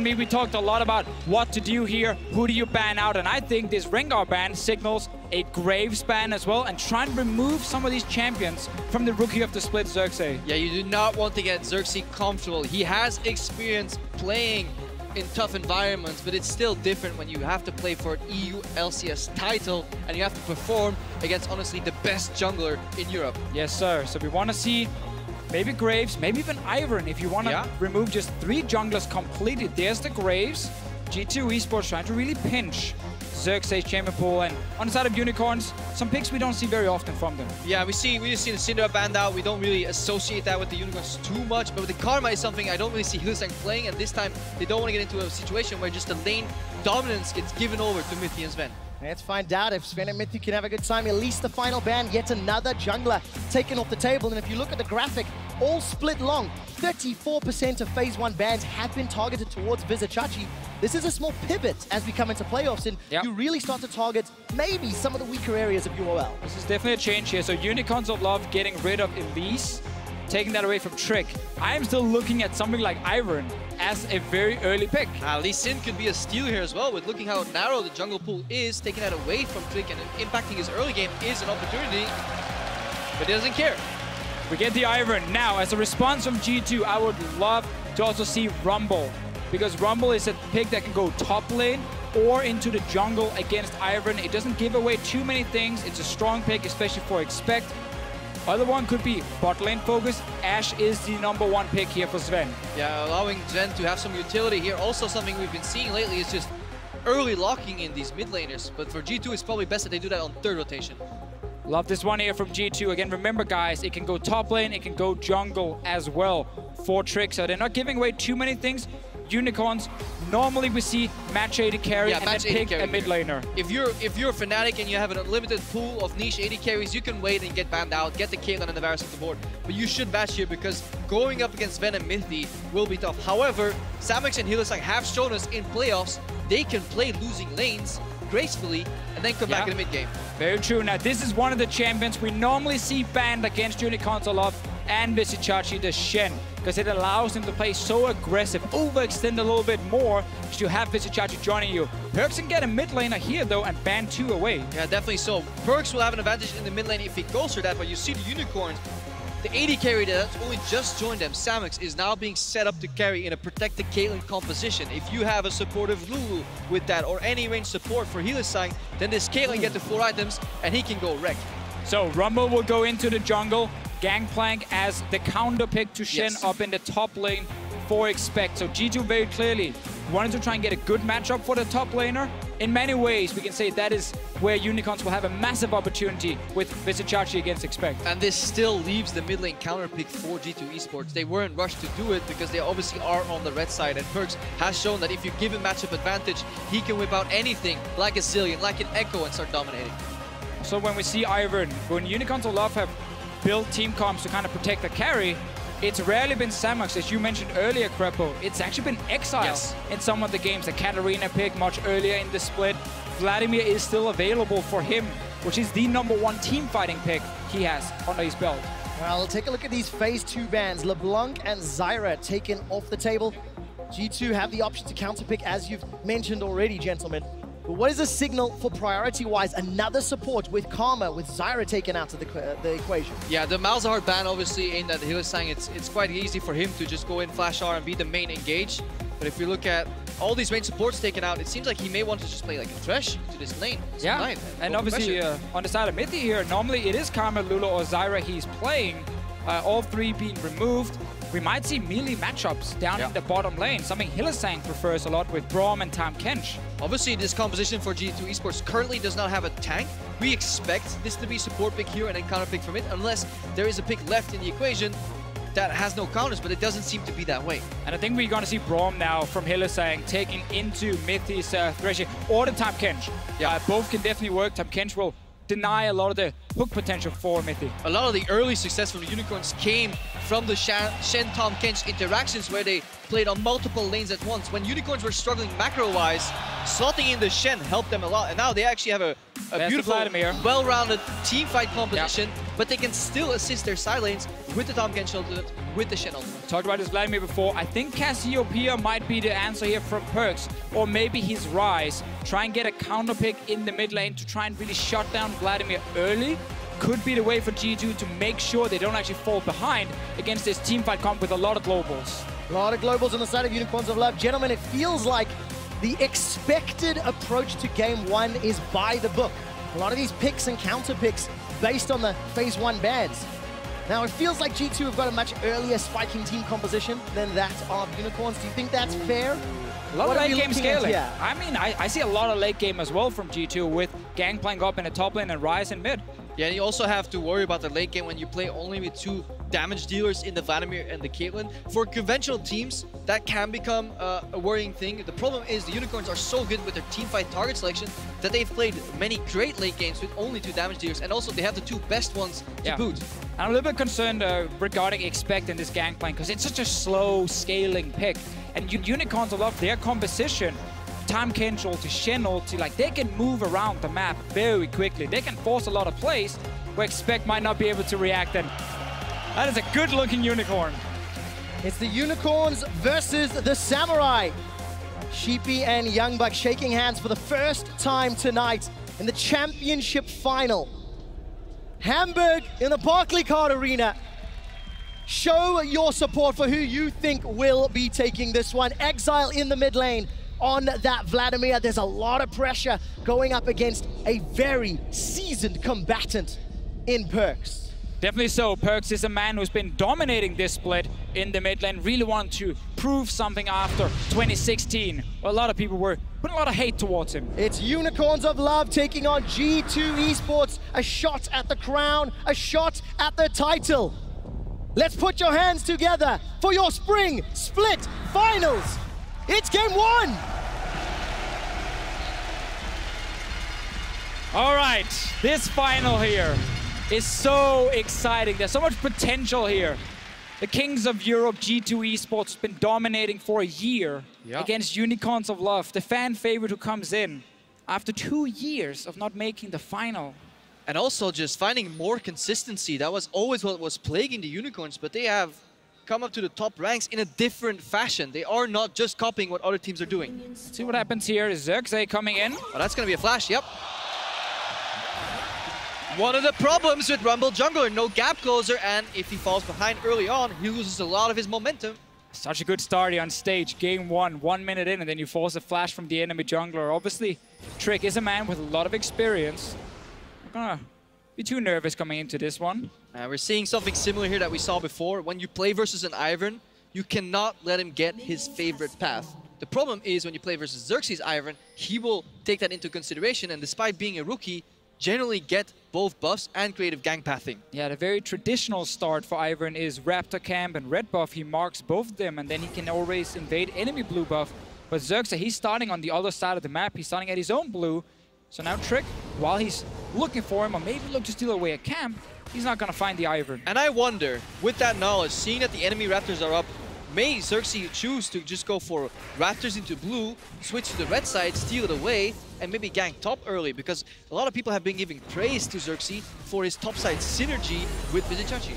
We talked a lot about what to do here, who do you ban out, and I think this Rengar ban signals a Graves ban as well, and try and remove some of these champions from the rookie of the split, Xerxe. Yeah, you do not want to get Xerxe comfortable. He has experience playing in tough environments, but it's still different when you have to play for an EU LCS title and you have to perform against, honestly, the best jungler in Europe. Yes, sir. So we want to see maybe Graves, maybe even Ivern, if you want to remove just 3 junglers completely. There's the Graves. G2 eSports trying to really pinch Xerxe's champion pool, and on the side of Unicorns, some picks we don't see very often from them. Yeah, we just see the Syndra banned out. We don't really associate that with the Unicorns too much, but with the Karma is something I don't really see Hylissang playing, and this time they don't want to get into a situation where just the lane dominance gets given over to Mithy and Zven. Let's find out if Zven and Mithy can have a good time. At least the final ban, yet another jungler taken off the table. And if you look at the graphic, all split long, 34% of Phase 1 bans have been targeted towards Vizicsacsi. This is a small pivot as we come into playoffs, and you really start to target maybe some of the weaker areas of UOL. This is definitely a change here. So Unicorns of Love getting rid of Elise, taking that away from Trick. I am still looking at something like Ivern as a very early pick. Lee Sin could be a steal here as well, with looking how narrow the jungle pool is. Taking that away from Trick and impacting his early game is an opportunity, but he doesn't care. We get the Ivern. Now, as a response from G2, I would love to also see Rumble, because Rumble is a pick that can go top lane or into the jungle against Ivern. It doesn't give away too many things. It's a strong pick, especially for Expect. Other one could be bot lane focus. Ashe is the #1 pick here for Zven. Yeah, allowing Zven to have some utility here. Also, something we've been seeing lately is just early locking in these mid laners. But for G2, it's probably best that they do that on 3rd rotation. Love this one here from G2. Again, remember, guys, it can go top lane, it can go jungle as well for Trick. So they're not giving away too many things. Unicorns, normally we see match AD carry and then pick a mid laner. If you're a Fnatic and you have an unlimited pool of niche AD carries, you can wait and get banned out, get the Caitlyn and the Varus off the board. But you should match here, because going up against Zven and Mithy will be tough. However, Samux and Hylissang have shown us in playoffs they can play losing lanes gracefully and then come back in the mid game. Very true. Now, this is one of the champions we normally see banned against Unicorns of Love and Vizicsacsi, the Shen, because it allows them to play so aggressive, overextend a little bit more, because you have Vizicsacsi joining you. PerkZ can get a mid laner here, though, and ban 2 away. Yeah, definitely so. PerkZ will have an advantage in the mid lane if he goes for that, but you see the Unicorns, the AD carry that's only just joined them, Samux, is now being set up to carry in a protected Caitlyn composition. If you have a supportive Lulu with that, or any range support for Hylissang, then this Caitlyn get the 4 items, and he can go wreck. So Rumble will go into the jungle, Gangplank as the counter pick to Shen up in the top lane for Expect. So G2 very clearly wanted to try and get a good matchup for the top laner. In many ways, we can say that is where Unicorns will have a massive opportunity with Vizicsacsi against Expect. And this still leaves the mid lane counter pick for G2 eSports. They weren't rushed to do it because they obviously are on the red side, and PerkZ has shown that if you give him matchup advantage, he can whip out anything like a Zillion, like an Echo, and start dominating. So when we see Ivern, when Unicorns of Love have built team comps to kind of protect the carry, it's rarely been Samux, as you mentioned earlier, Krepo. It's actually been Exileh in some of the games. The Katarina pick much earlier in the split. Vladimir is still available for him, which is the #1 team fighting pick he has under his belt. Well, take a look at these Phase 2 bans. LeBlanc and Zyra taken off the table. G2 have the option to counterpick, as you've mentioned already, gentlemen. But what is the signal for priority-wise? Another support with Karma, with Zyra taken out of the equation. Yeah, the Malzahar ban obviously aimed at Hylissang. It's quite easy for him to just go in Flash R and be the main engage. But if you look at all these main supports taken out, it seems like he may want to just play like a Thresh to this lane. And obviously on the side of Mithy here, normally it is Karma, Lulu, or Zyra he's playing. All 3 being removed. We might see melee matchups down in the bottom lane, something Hylissang prefers a lot with Braum and Tahm Kench. Obviously, this composition for G2 eSports currently does not have a tank. We expect this to be support pick here and then counter pick from it, unless there is a pick left in the equation that has no counters, but it doesn't seem to be that way. And I think we're going to see Braum now from Hylissang taking into Mithy's Thresh or the Tahm Kench. Both can definitely work. Tahm Kench will deny a lot of the hook potential for Mithy. A lot of the early success from the Unicorns came from the Shen Tahm Kench interactions where they played on multiple lanes at once. When Unicorns were struggling macro-wise, slotting in the Shen helped them a lot, and now they actually have a beautiful, well-rounded team fight composition, but they can still assist their side lanes with the Tahm Kench ultimate, with the Shen ultimate. Talked about this Vladimir before. I think Cassiopeia might be the answer here from PerkZ, or maybe his Ryze. Try and get a counter pick in the mid lane to try and really shut down Vladimir early. Could be the way for G2 to make sure they don't actually fall behind against this teamfight comp with a lot of globals. A lot of globals on the side of Unicorns of Love. Gentlemen, it feels like the expected approach to game one is by the book. A lot of these picks and counter picks based on the phase one bans. Now, it feels like G2 have got a much earlier spiking team composition than that of Unicorns. Do you think that's fair? A lot of late game scaling. I mean, I see a lot of late game as well from G2 with Gangplank up in the top lane and Ryze in mid. Yeah, and you also have to worry about the late game when you play only with 2 damage dealers in the Vladimir and the Caitlyn. For conventional teams, that can become a worrying thing. The problem is the Unicorns are so good with their teamfight target selection that they've played many great late games with only 2 damage dealers, and also they have the 2 best ones to boot. I'm a little bit concerned regarding Expect in this Gangplank because it's such a slow scaling pick. And Unicorns love their composition. Tahm Kench ulti, Shen ulti, like they can move around the map very quickly. They can force a lot of plays where Expect might not be able to react. And that is a good looking Unicorn. It's the Unicorns versus the Samurai. Sheepy and Youngbuck shaking hands for the first time tonight in the championship final. Hamburg in the Barclaycard Arena. Show your support for who you think will be taking this one. Exileh in the mid lane on that Vladimir. There's a lot of pressure going up against a very seasoned combatant in PerkZ. Definitely so. PerkZ is a man who's been dominating this split in the mid lane, really wanted to prove something after 2016. Well, a lot of people were putting a lot of hate towards him. It's Unicorns of Love taking on G2 Esports. A shot at the crown, a shot at the title. Let's put your hands together for your Spring Split Finals. It's game one. All right, this final here is so exciting. There's so much potential here. The Kings of Europe, G2 Esports, has been dominating for a year against Unicorns of Love, the fan favorite who comes in after 2 years of not making the final. And also just finding more consistency. That was always what was plaguing the Unicorns, but they have come up to the top ranks in a different fashion. They are not just copying what other teams are doing. Let's see what happens here. Is Xerxe coming in? Oh, that's going to be a flash, yep. One of the problems with Rumble Jungler, no gap closer, and if he falls behind early on, he loses a lot of his momentum. Such a good start here on stage. Game one, 1 minute in, and then you force a flash from the enemy jungler. Obviously, Trick is a man with a lot of experience. Not gonna be too nervous coming into this one. We're seeing something similar here that we saw before. When you play versus an Ivern, you cannot let him get his favorite path. The problem is when you play versus Xerxe's Ivern, he will take that into consideration, and despite being a rookie, generally get both buffs and creative gang pathing. Yeah, the very traditional start for Ivern is Raptor Camp and Red buff. He marks both of them, and then he can always invade enemy blue buff. But Xerxe, he's starting on the other side of the map. He's starting at his own blue. So now Trick, while he's looking for him, or maybe look to steal away a camp, he's not going to find the Ivern. And I wonder, with that knowledge, seeing that the enemy Raptors are up, may Xerxe choose to just go for Raptors into blue, switch to the red side, steal it away, and maybe gank top early, because a lot of people have been giving praise to Xerxe for his topside synergy with Vizicsacsi.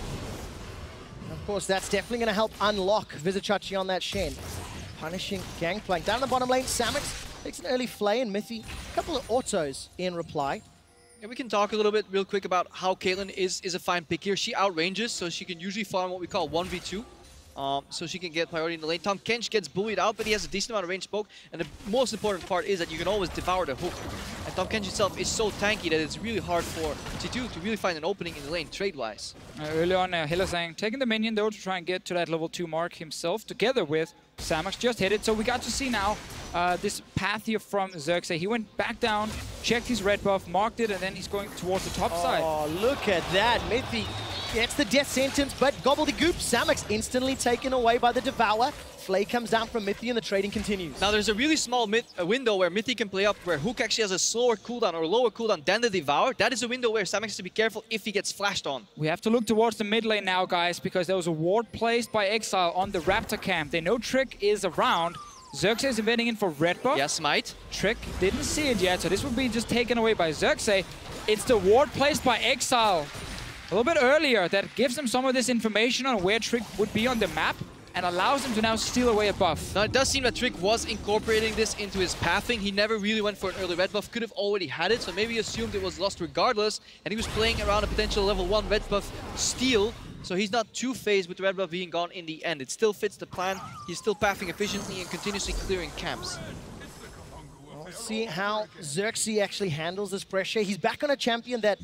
Of course, that's definitely going to help unlock Vizicsacsi on that Shen. Punishing Gangplank. Down the bottom lane, Samux takes an early flay, and Mithy, a couple of autos in reply. And we can talk a little bit real quick about how Caitlyn is a fine pick here. She outranges, so she can usually farm what we call 1v2. So she can get priority in the lane. Tahm Kench gets bullied out, but he has a decent amount of range poke. And the most important part is that you can always devour the hook. And Tahm Kench himself is so tanky that it's really hard for G2 to really find an opening in the lane trade-wise. Early on, Hylissang taking the minion though to try and get to that level 2 mark himself, together with Samux. Just hit it. So we got to see now this path here from Xerxe. He went back down, checked his red buff, marked it, and then he's going towards the top side. Oh, look at that. Mithy gets the death sentence, but gobbledygook. Samux instantly taken away by the Devour. Flay comes down from Mithy and the trading continues. Now there's a really small window where Mithy can play up, where Hook actually has a slower cooldown or lower cooldown than the Devour. That is a window where Samux has to be careful if he gets flashed on. We have to look towards the mid lane now, guys, because there was a ward placed by Exileh on the Raptor camp. They know Trick is around. Xerxe is inventing in for red buff. Yes, Smite. Trick didn't see it yet, so this will be just taken away by Xerxe. It's the ward placed by Exileh a little bit earlier that gives him some of this information on where Trick would be on the map and allows him to now steal away a buff. Now it does seem that Trick was incorporating this into his pathing. He never really went for an early red buff, could have already had it, so maybe he assumed it was lost regardless, and he was playing around a potential level 1 red buff steal. So he's not too phased with the red buff being gone in the end. It still fits the plan. He's still pathing efficiently and continuously clearing camps. We'll see how Xerxe actually handles this pressure. He's back on a champion that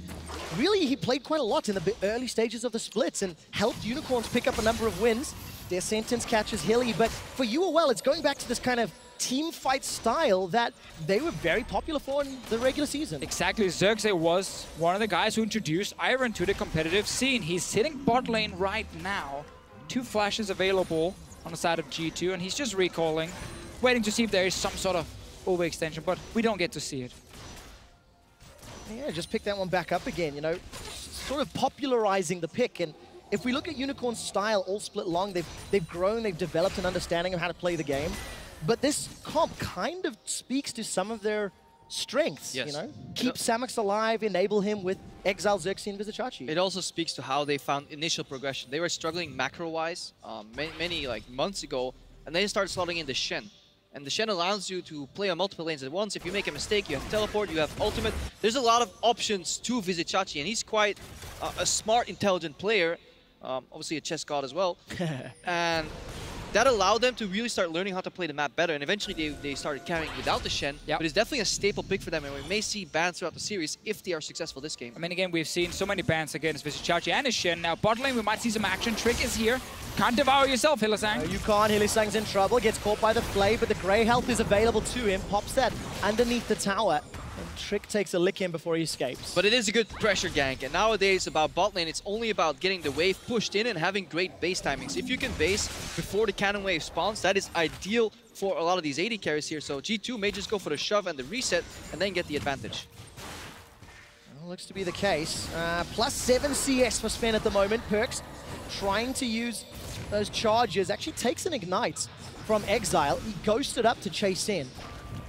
really he played quite a lot in the early stages of the splits and helped Unicorns pick up a number of wins. Their sentence catches Hilly, but for UOL, it's going back to this kind of team fight style that they were very popular for in the regular season. Exactly, Xerxe was one of the guys who introduced Ivern to the competitive scene. He's sitting bot lane right now. 2 flashes available on the side of G2, and he's just recalling, waiting to see if there is some sort of overextension, but we don't get to see it. Yeah, just pick that one back up again, you know, sort of popularizing the pick. And if we look at Unicorn's style all split long, they've grown, they've developed an understanding of how to play the game. But this comp kind of speaks to some of their strengths, yes. You know? Keep Samux alive, enable him with Exileh, Xerxe, and Vizicsacsi. It also speaks to how they found initial progression. They were struggling macro-wise many like months ago, and they started slotting in the Shen. And the Shen allows you to play on multiple lanes at once. If you make a mistake, you have teleport, you have ultimate. There's a lot of options to Vizicsacsi, and he's quite a smart, intelligent player. Obviously a chess god as well. And that allowed them to really start learning how to play the map better, and eventually they started carrying without the Shen, yep. But it's definitely a staple pick for them, and we may see bans throughout the series if they are successful this game. I mean, again, we've seen so many bans against Vizicsacsi and his Shen. Now, bot lane, we might see some action. Trick is here. Can't devour yourself, Hylissang. No, you can't. Hylissang's in trouble, gets caught by the Flay, but the Grey health is available to him. Pops that underneath the tower. And Trick takes a lick in before he escapes. But it is a good pressure gank, and nowadays about bot lane, it's only about getting the wave pushed in and having great base timings. If you can base before the cannon wave spawns, that is ideal for a lot of these AD carries here. So G2 may just go for the shove and the reset and then get the advantage. Well, looks to be the case. +7 CS for Sven at the moment. PerkZ trying to use those charges. Actually takes an ignite from Exileh. He ghosted up to chase in.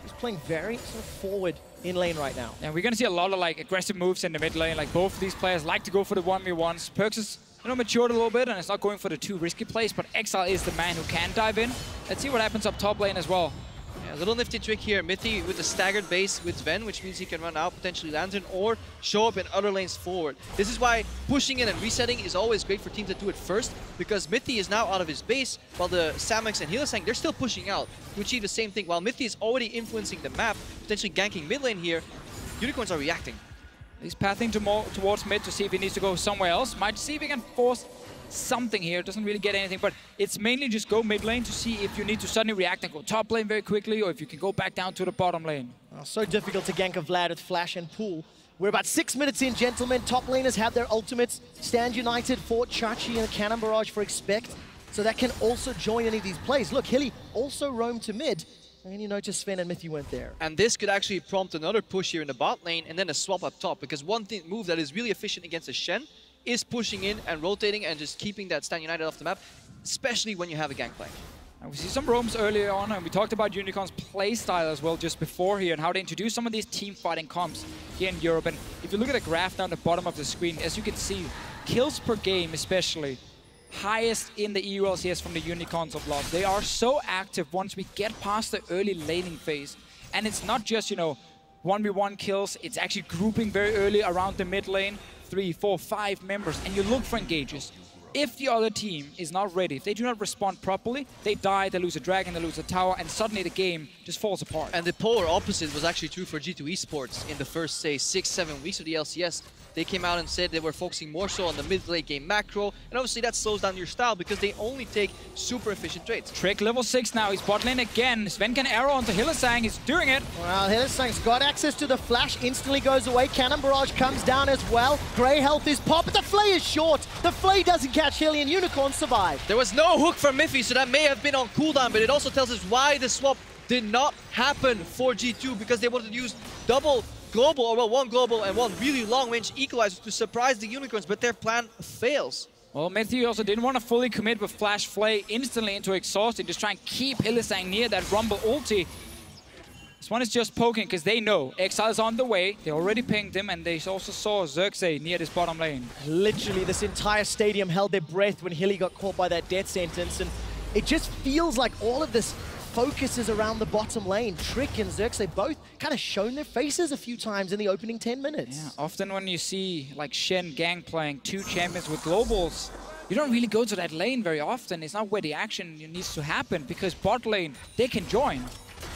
He's playing very sort of forward in lane right now. And we're going to see a lot of like aggressive moves in the mid lane. Like both of these players like to go for the 1v1s. PerkZ is, you know, matured a little bit and it's not going for the 2 risky plays, but Exileh is the man who can dive in. Let's see what happens up top lane as well. Yeah, a little nifty trick here. Mithy with a staggered base with Zven, which means he can run out, potentially Lantern, or show up in other lanes forward. This is why pushing in and resetting is always great for teams that do it first, because Mithy is now out of his base, while the Samux and Hylissang, they're still pushing out to achieve the same thing. While Mithy is already influencing the map, potentially ganking mid lane here, Unicorns are reacting. He's pathing towards mid to see if he needs to go somewhere else. Might see if he can force something here. Doesn't really get anything, but it's mainly just go mid lane to see if you need to suddenly react and go top lane very quickly, or if you can go back down to the bottom lane. Oh, so difficult to gank a Vlad with flash and pool. We're about 6 minutes in, gentlemen. Top laners have their ultimates. Stand united for Chachi and Cannon Barrage for Expect. So that can also join any of these plays. Look, Hilly also roamed to mid. And you notice Sven and Mithy weren't there. And this could actually prompt another push here in the bot lane and then a swap up top. Because one move that is really efficient against a Shen is pushing in and rotating and just keeping that Stand United off the map, especially when you have a Gangplank. And we see some roams earlier on, and we talked about Unicorn's play style as well just before here, and how they introduce some of these team fighting comps here in Europe. And if you look at the graph down the bottom of the screen, as you can see, kills per game especially, highest in the EU LCS from the Unicorns of love. They are so active once we get past the early laning phase. And it's not just, you know, 1v1 kills, it's actually grouping very early around the mid lane, 3, 4, 5 members, and you look for engages. If the other team is not ready, if they do not respond properly, they die, they lose a dragon, they lose a tower, and suddenly the game just falls apart. And the polar opposite was actually true for G2 eSports in the first, say, 6-7 weeks of the LCS. They came out and said they were focusing more so on the mid-late game macro, and obviously that slows down your style because they only take super efficient trades. Trick level 6 now, he's bot lane again. Zven can arrow onto Hylissang, he's doing it. Well, Hylissang's got access to the flash, instantly goes away. Cannon Barrage comes down as well. Grey health is popped, but the Flay is short. The Flay doesn't catch catch Hilly, and Unicorn survive. There was no hook from Mithy, so that may have been on cooldown, but it also tells us why the swap did not happen for G2, because they wanted to use double global, or well, one global and one really long-range equalizer to surprise the Unicorns, but their plan fails. Well, Mithy also didn't want to fully commit with Flash Flay instantly into exhausting, just try and keep Hylissang near that Rumble ulti. This one is just poking because they know Exileh is on the way. They already pinged him, and they also saw Xerxe near this bottom lane. Literally, this entire stadium held their breath when Hilly got caught by that death sentence, and it just feels like all of this focus is around the bottom lane. Trick and Xerxe both kind of shown their faces a few times in the opening 10 minutes. Yeah, often when you see like Shen, Gangplank, two champions with globals, you don't really go to that lane very often. It's not where the action needs to happen, because bot lane, they can join.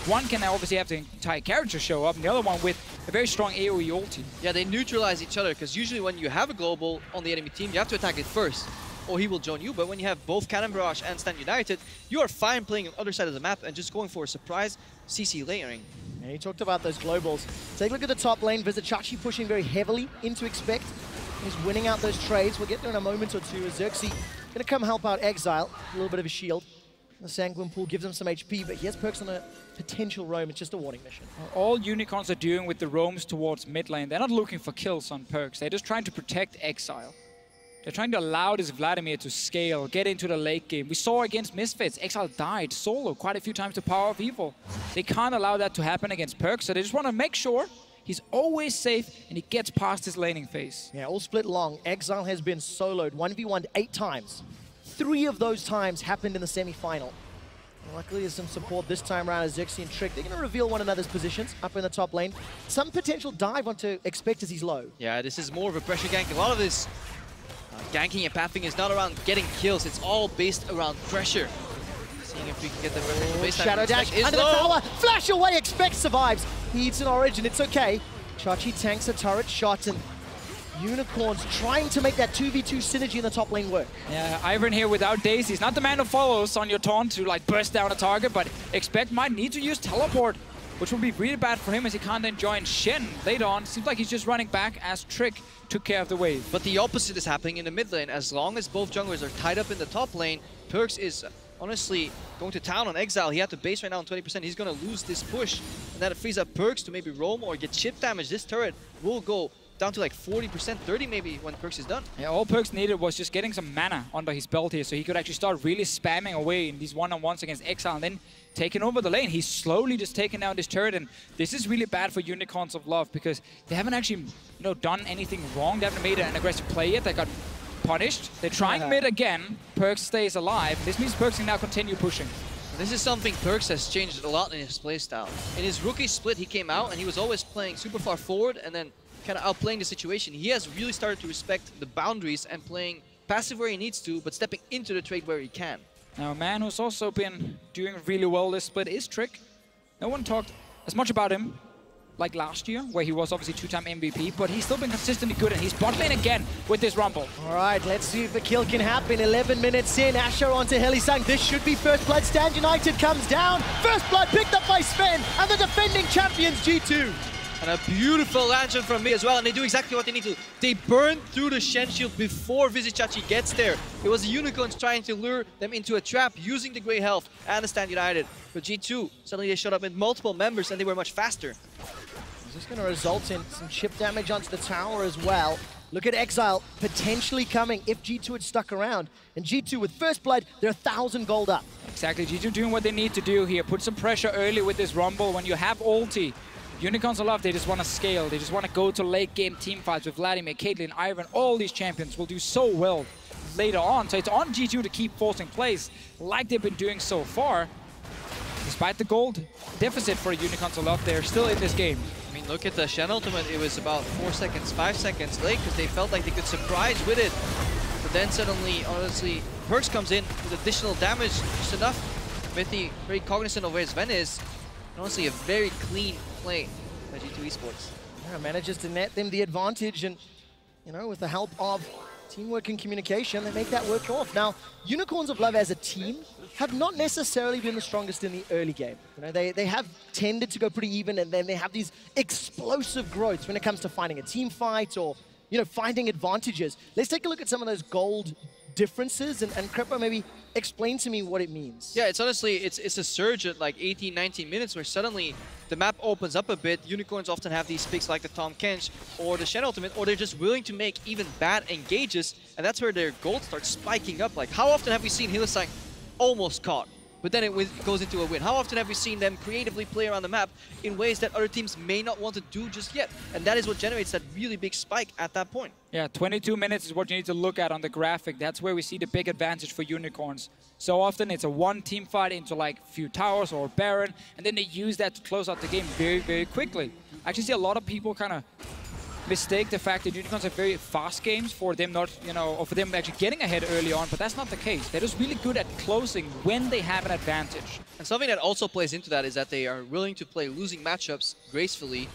One can obviously have the entire character show up, and the other one with a very strong AoE ulti. Yeah, they neutralize each other, because usually when you have a global on the enemy team, you have to attack it first, or he will join you. But when you have both Cannon Barrage and Stand United, you are fine playing on the other side of the map and just going for a surprise CC layering. And he talked about those globals. Take a look at the top lane. Vizicsacsi pushing very heavily into Expect. He's winning out those trades. We'll get there in a moment or two. Xerxe going to come help out Exileh. A little bit of a shield. The Sanguine Pool gives him some HP, but he has perks on a potential roam. It's just a warning mission. All Unicorns are doing with the roams towards mid lane, they're not looking for kills on perks. They're just trying to protect Exileh. They're trying to allow this Vladimir to scale, get into the late game. We saw against Misfits, Exileh died solo quite a few times to Power of Evil. They can't allow that to happen against perks, so they just want to make sure he's always safe and he gets past his laning phase. Yeah, all split long. Exileh has been soloed 1v1'd 8 times. 3 of those times happened in the semi-final. Luckily, there's some support this time around as Xerxe and Trick. They're going to reveal one another's positions up in the top lane. Some potential dive onto Expect as he's low. Yeah, this is more of a pressure gank. A lot of this ganking and pathing is not around getting kills. It's all based around pressure. Seeing if we can get the base Shadow dash under the tower. Flash away. Expect survives. He eats an Origin. It's okay. Chachi tanks a turret shot, and Unicorns trying to make that 2v2 synergy in the top lane work. Yeah, Ivern here without Daisy. He's not the man who follows on your taunt to like burst down a target, but Expect might need to use teleport, which will be really bad for him as he can't then join Shen later on. Seems like he's just running back as Trick took care of the wave. But the opposite is happening in the mid lane. As long as both junglers are tied up in the top lane, PerkZ is honestly going to town on Exileh. He had to base right now on 20%. He's going to lose this push, and that frees up PerkZ to maybe roam or get chip damage. This turret will go down to like 40%, 30 maybe when PerkZ is done. Yeah, all PerkZ needed was just getting some mana under his belt here, so he could actually start really spamming away in these one-on-ones against Exileh, and then taking over the lane. He's slowly just taking down this turret, and this is really bad for Unicorns of Love because they haven't actually, done anything wrong. They haven't made an aggressive play yet. They got punished. They're trying mid again. PerkZ stays alive. This means PerkZ can now continue pushing. This is something PerkZ has changed a lot in his playstyle. In his rookie split, he came out and he was always playing super far forward and then kind of outplaying the situation. He has really started to respect the boundaries and playing passive where he needs to, but stepping into the trade where he can. Now, a man who's also been doing really well this split is Trick. No one talked as much about him like last year, where he was obviously 2-time MVP, but he's still been consistently good, and he's bot lane again with this Rumble. All right, let's see if the kill can happen. 11 minutes in, Ashe onto Hylissang. This should be first blood. Stand United comes down. First blood picked up by Zven, and the defending champions G2. And a beautiful lantern from me as well, and they do exactly what they need to. They burn through the Shen shield before Vizicsacsi gets there. It was the Unicorns trying to lure them into a trap using the Grey Health and the Stand United. But G2, suddenly they showed up with multiple members and they were much faster. Is this going to result in some chip damage onto the tower as well? Look at Exileh potentially coming if G2 had stuck around. And G2 with first blood, they're 1,000 gold up. Exactly, G2 doing what they need to do here. Put some pressure early with this Rumble. When you have ulti, Unicorns of Love, they just want to scale. They just want to go to late game team fights with Vladimir, Caitlyn, Ivern. All these champions will do so well later on. So it's on G2 to keep forcing plays like they've been doing so far. Despite the gold deficit for Unicorns of Love, they're still in this game. I mean, look at the Shen ultimate. It was about 4 seconds, 5 seconds late because they felt like they could surprise with it. But then suddenly, honestly, PerkZ comes in with additional damage, just enough. Mithy, very cognizant of where Zven is. And honestly, a very clean play by G2 eSports. Yeah, manages to net them the advantage, and with the help of teamwork and communication, they make that work off. Now, Unicorns of Love as a team have not necessarily been the strongest in the early game. They have tended to go pretty even, and then they have these explosive growths when it comes to finding a team fight or finding advantages. Let's take a look at some of those gold differences? And Krepo, maybe explain to me what it means. Yeah, it's honestly, it's a surge at like 18, 19 minutes where suddenly the map opens up a bit. Unicorns often have these picks like the Tahm Kench or the Shen ultimate, or they're just willing to make even bad engages, and that's where their gold starts spiking up. Like, how often have we seen Hylissang almost caught, but then it goes into a win? How often have we seen them creatively play around the map in ways that other teams may not want to do just yet? And that is what generates that really big spike at that point. Yeah, 22 minutes is what you need to look at on the graphic. That's where we see the big advantage for Unicorns. So often it's a one-team fight into like a few towers or Baron, and then they use that to close out the game very, very quickly. I actually see a lot of people kind of mistake the fact that Unicorns have very fast games for them not, or for them actually getting ahead early on, but that's not the case. They're just really good at closing when they have an advantage. And something that also plays into that is that they are willing to play losing matchups gracefully.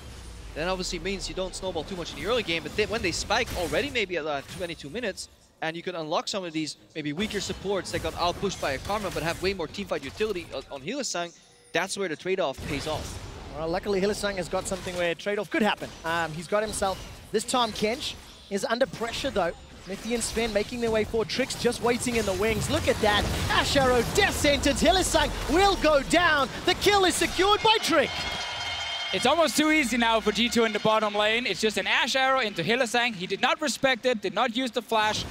That obviously means you don't snowball too much in the early game, but when they spike already maybe at 22 minutes, and you can unlock some of these maybe weaker supports that got out-pushed by a Karma but have way more teamfight utility on Hylissang, that's where the trade-off pays off. Well, luckily Hylissang has got something where trade-off could happen. He's got himself this Tahm Kench. Is under pressure though. Mithy and Zven making their way forward. Tricks just waiting in the wings. Look at that. Ashe arrow, death sentence. Hylissang will go down. The kill is secured by Trick. It's almost too easy now for G2 in the bottom lane. It's just an Ashe arrow into Hylissang. He did not respect it, did not use the flash.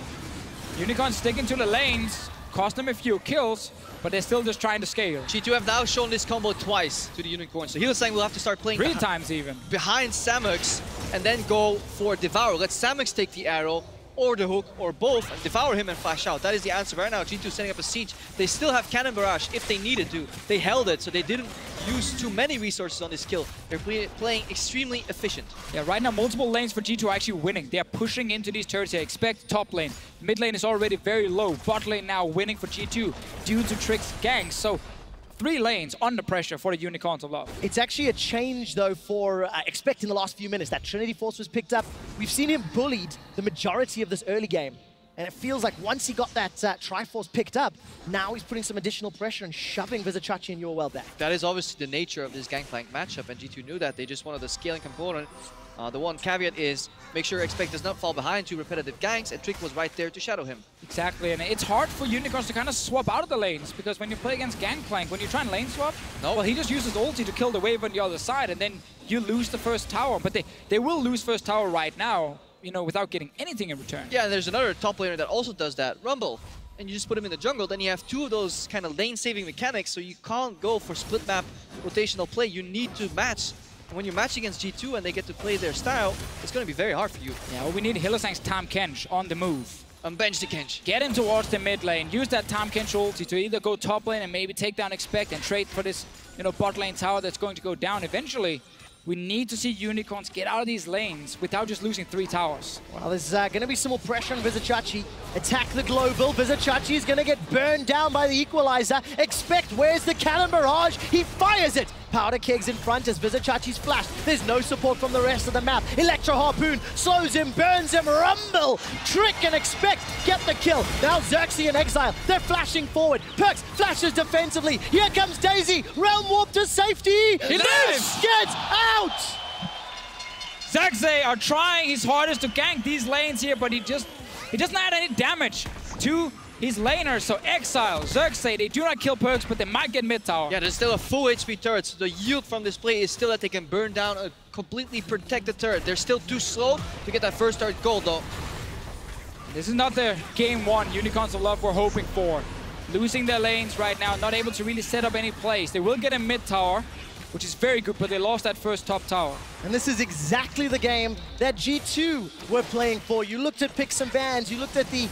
Unicorn sticking to the lanes, cost them a few kills, but they're still just trying to scale. G2 have now shown this combo twice to the Unicorns, so Hylissang will have to start playing 3 times even. Behind Samux and then go for Devour. Let Samux take the arrow or the hook or both and devour him and flash out. That is the answer right now. G2 setting up a siege. They still have Cannon Barrage if they needed to. They held it, so they didn't use too many resources on this kill. They're playing extremely efficient. Yeah, right now multiple lanes for G2 are actually winning. They are pushing into these turrets here. Expect top lane. Mid lane is already very low. Bot lane now winning for G2 due to Trick's ganks. So 3 lanes under pressure for the Unicorns of Love. It's actually a change, though, for Expect in the last few minutes. That Trinity Force was picked up. We've seen him bullied the majority of this early game. And it feels like once he got that Triforce picked up, now he's putting some additional pressure and shoving Vizicsacsi and UOL back. That is obviously the nature of this Gangplank matchup, and G2 knew that. They just wanted the scaling component. The one caveat is make sure Expect does not fall behind to repetitive ganks, and Trick was right there to shadow him. Exactly, and it's hard for Unicorns to kind of swap out of the lanes, because when you play against Gangplank, when you try and lane swap, well, he just uses ulti to kill the wave on the other side, and then you lose the first tower. But they will lose first tower right now, without getting anything in return. Yeah, and there's another top laner that also does that, Rumble. And you just put him in the jungle, then you have 2 of those kind of lane-saving mechanics, so you can't go for split map rotational play. You need to match. When you match against G2 and they get to play their style, it's going to be very hard for you. Yeah, well, we need Hylissang's Tahm Kench on the move. Unbench the Kench. Get in towards the mid lane. Use that Tahm Kench ulti to either go top lane and maybe take down Expect and trade for this, bot lane tower that's going to go down eventually. We need to see Unicorns get out of these lanes without just losing 3 towers. Well, there's going to be some more pressure on Vizicsacsi. Attack the global. Vizicsacsi is going to get burned down by the equalizer. Expect, where's the Cannon Barrage? He fires it. Powder kegs in front as Vizicsacsi's flashed. There's no support from the rest of the map. Electro Harpoon slows him, burns him. Rumble, Trick and Expect get the kill. Now Xerxe and Exileh, they're flashing forward. PerkZ flashes defensively. Here comes Daisy. Realm Warp to safety. He lives! Gets out! Xerxe are trying his hardest to gank these lanes here, but he doesn't add any damage to his laners. So Exileh, Xerxe, they do not kill PerkZ, but they might get mid tower. Yeah, there's still a full HP turret, so the yield from this play is still that they can burn down a completely protected turret. They're still too slow to get that first turret gold, though. This is not the game 1 Unicorns of Love we're hoping for. Losing their lanes right now, not able to really set up any plays. They will get a mid tower, which is very good, but they lost that first top tower. And this is exactly the game that G2 were playing for. You looked at picks and bans, you looked at the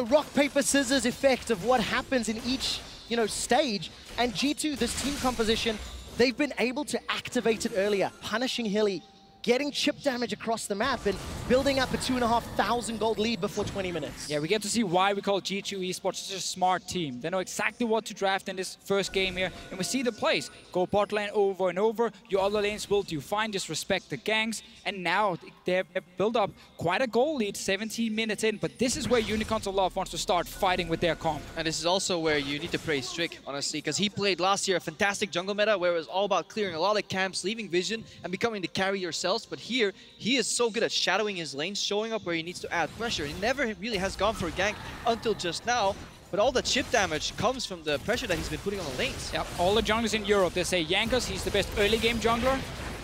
rock, paper, scissors effect of what happens in each, stage. And G2, this team composition, they've been able to activate it earlier, punishing Hilly, getting chip damage across the map and building up a 2,500 gold lead before 20 minutes. Yeah, we get to see why we call G2 eSports such a smart team. They know exactly what to draft in this first game here, and we see the plays. Go bot lane over and over, your other lanes will do fine, just respect the ganks, and now they have built up quite a goal lead 17 minutes in, but this is where Unicorns of Love wants to start fighting with their comp. And this is also where you need to praise Trick, honestly, because he played last year a fantastic jungle meta where it was all about clearing a lot of camps, leaving vision, and becoming the carry yourself. But here, he is so good at shadowing finding his lanes, showing up where he needs to add pressure. He never really has gone for a gank until just now, but all the chip damage comes from the pressure that he's been putting on the lanes. Yep, all the junglers in Europe, they say Jankos, he's the best early game jungler,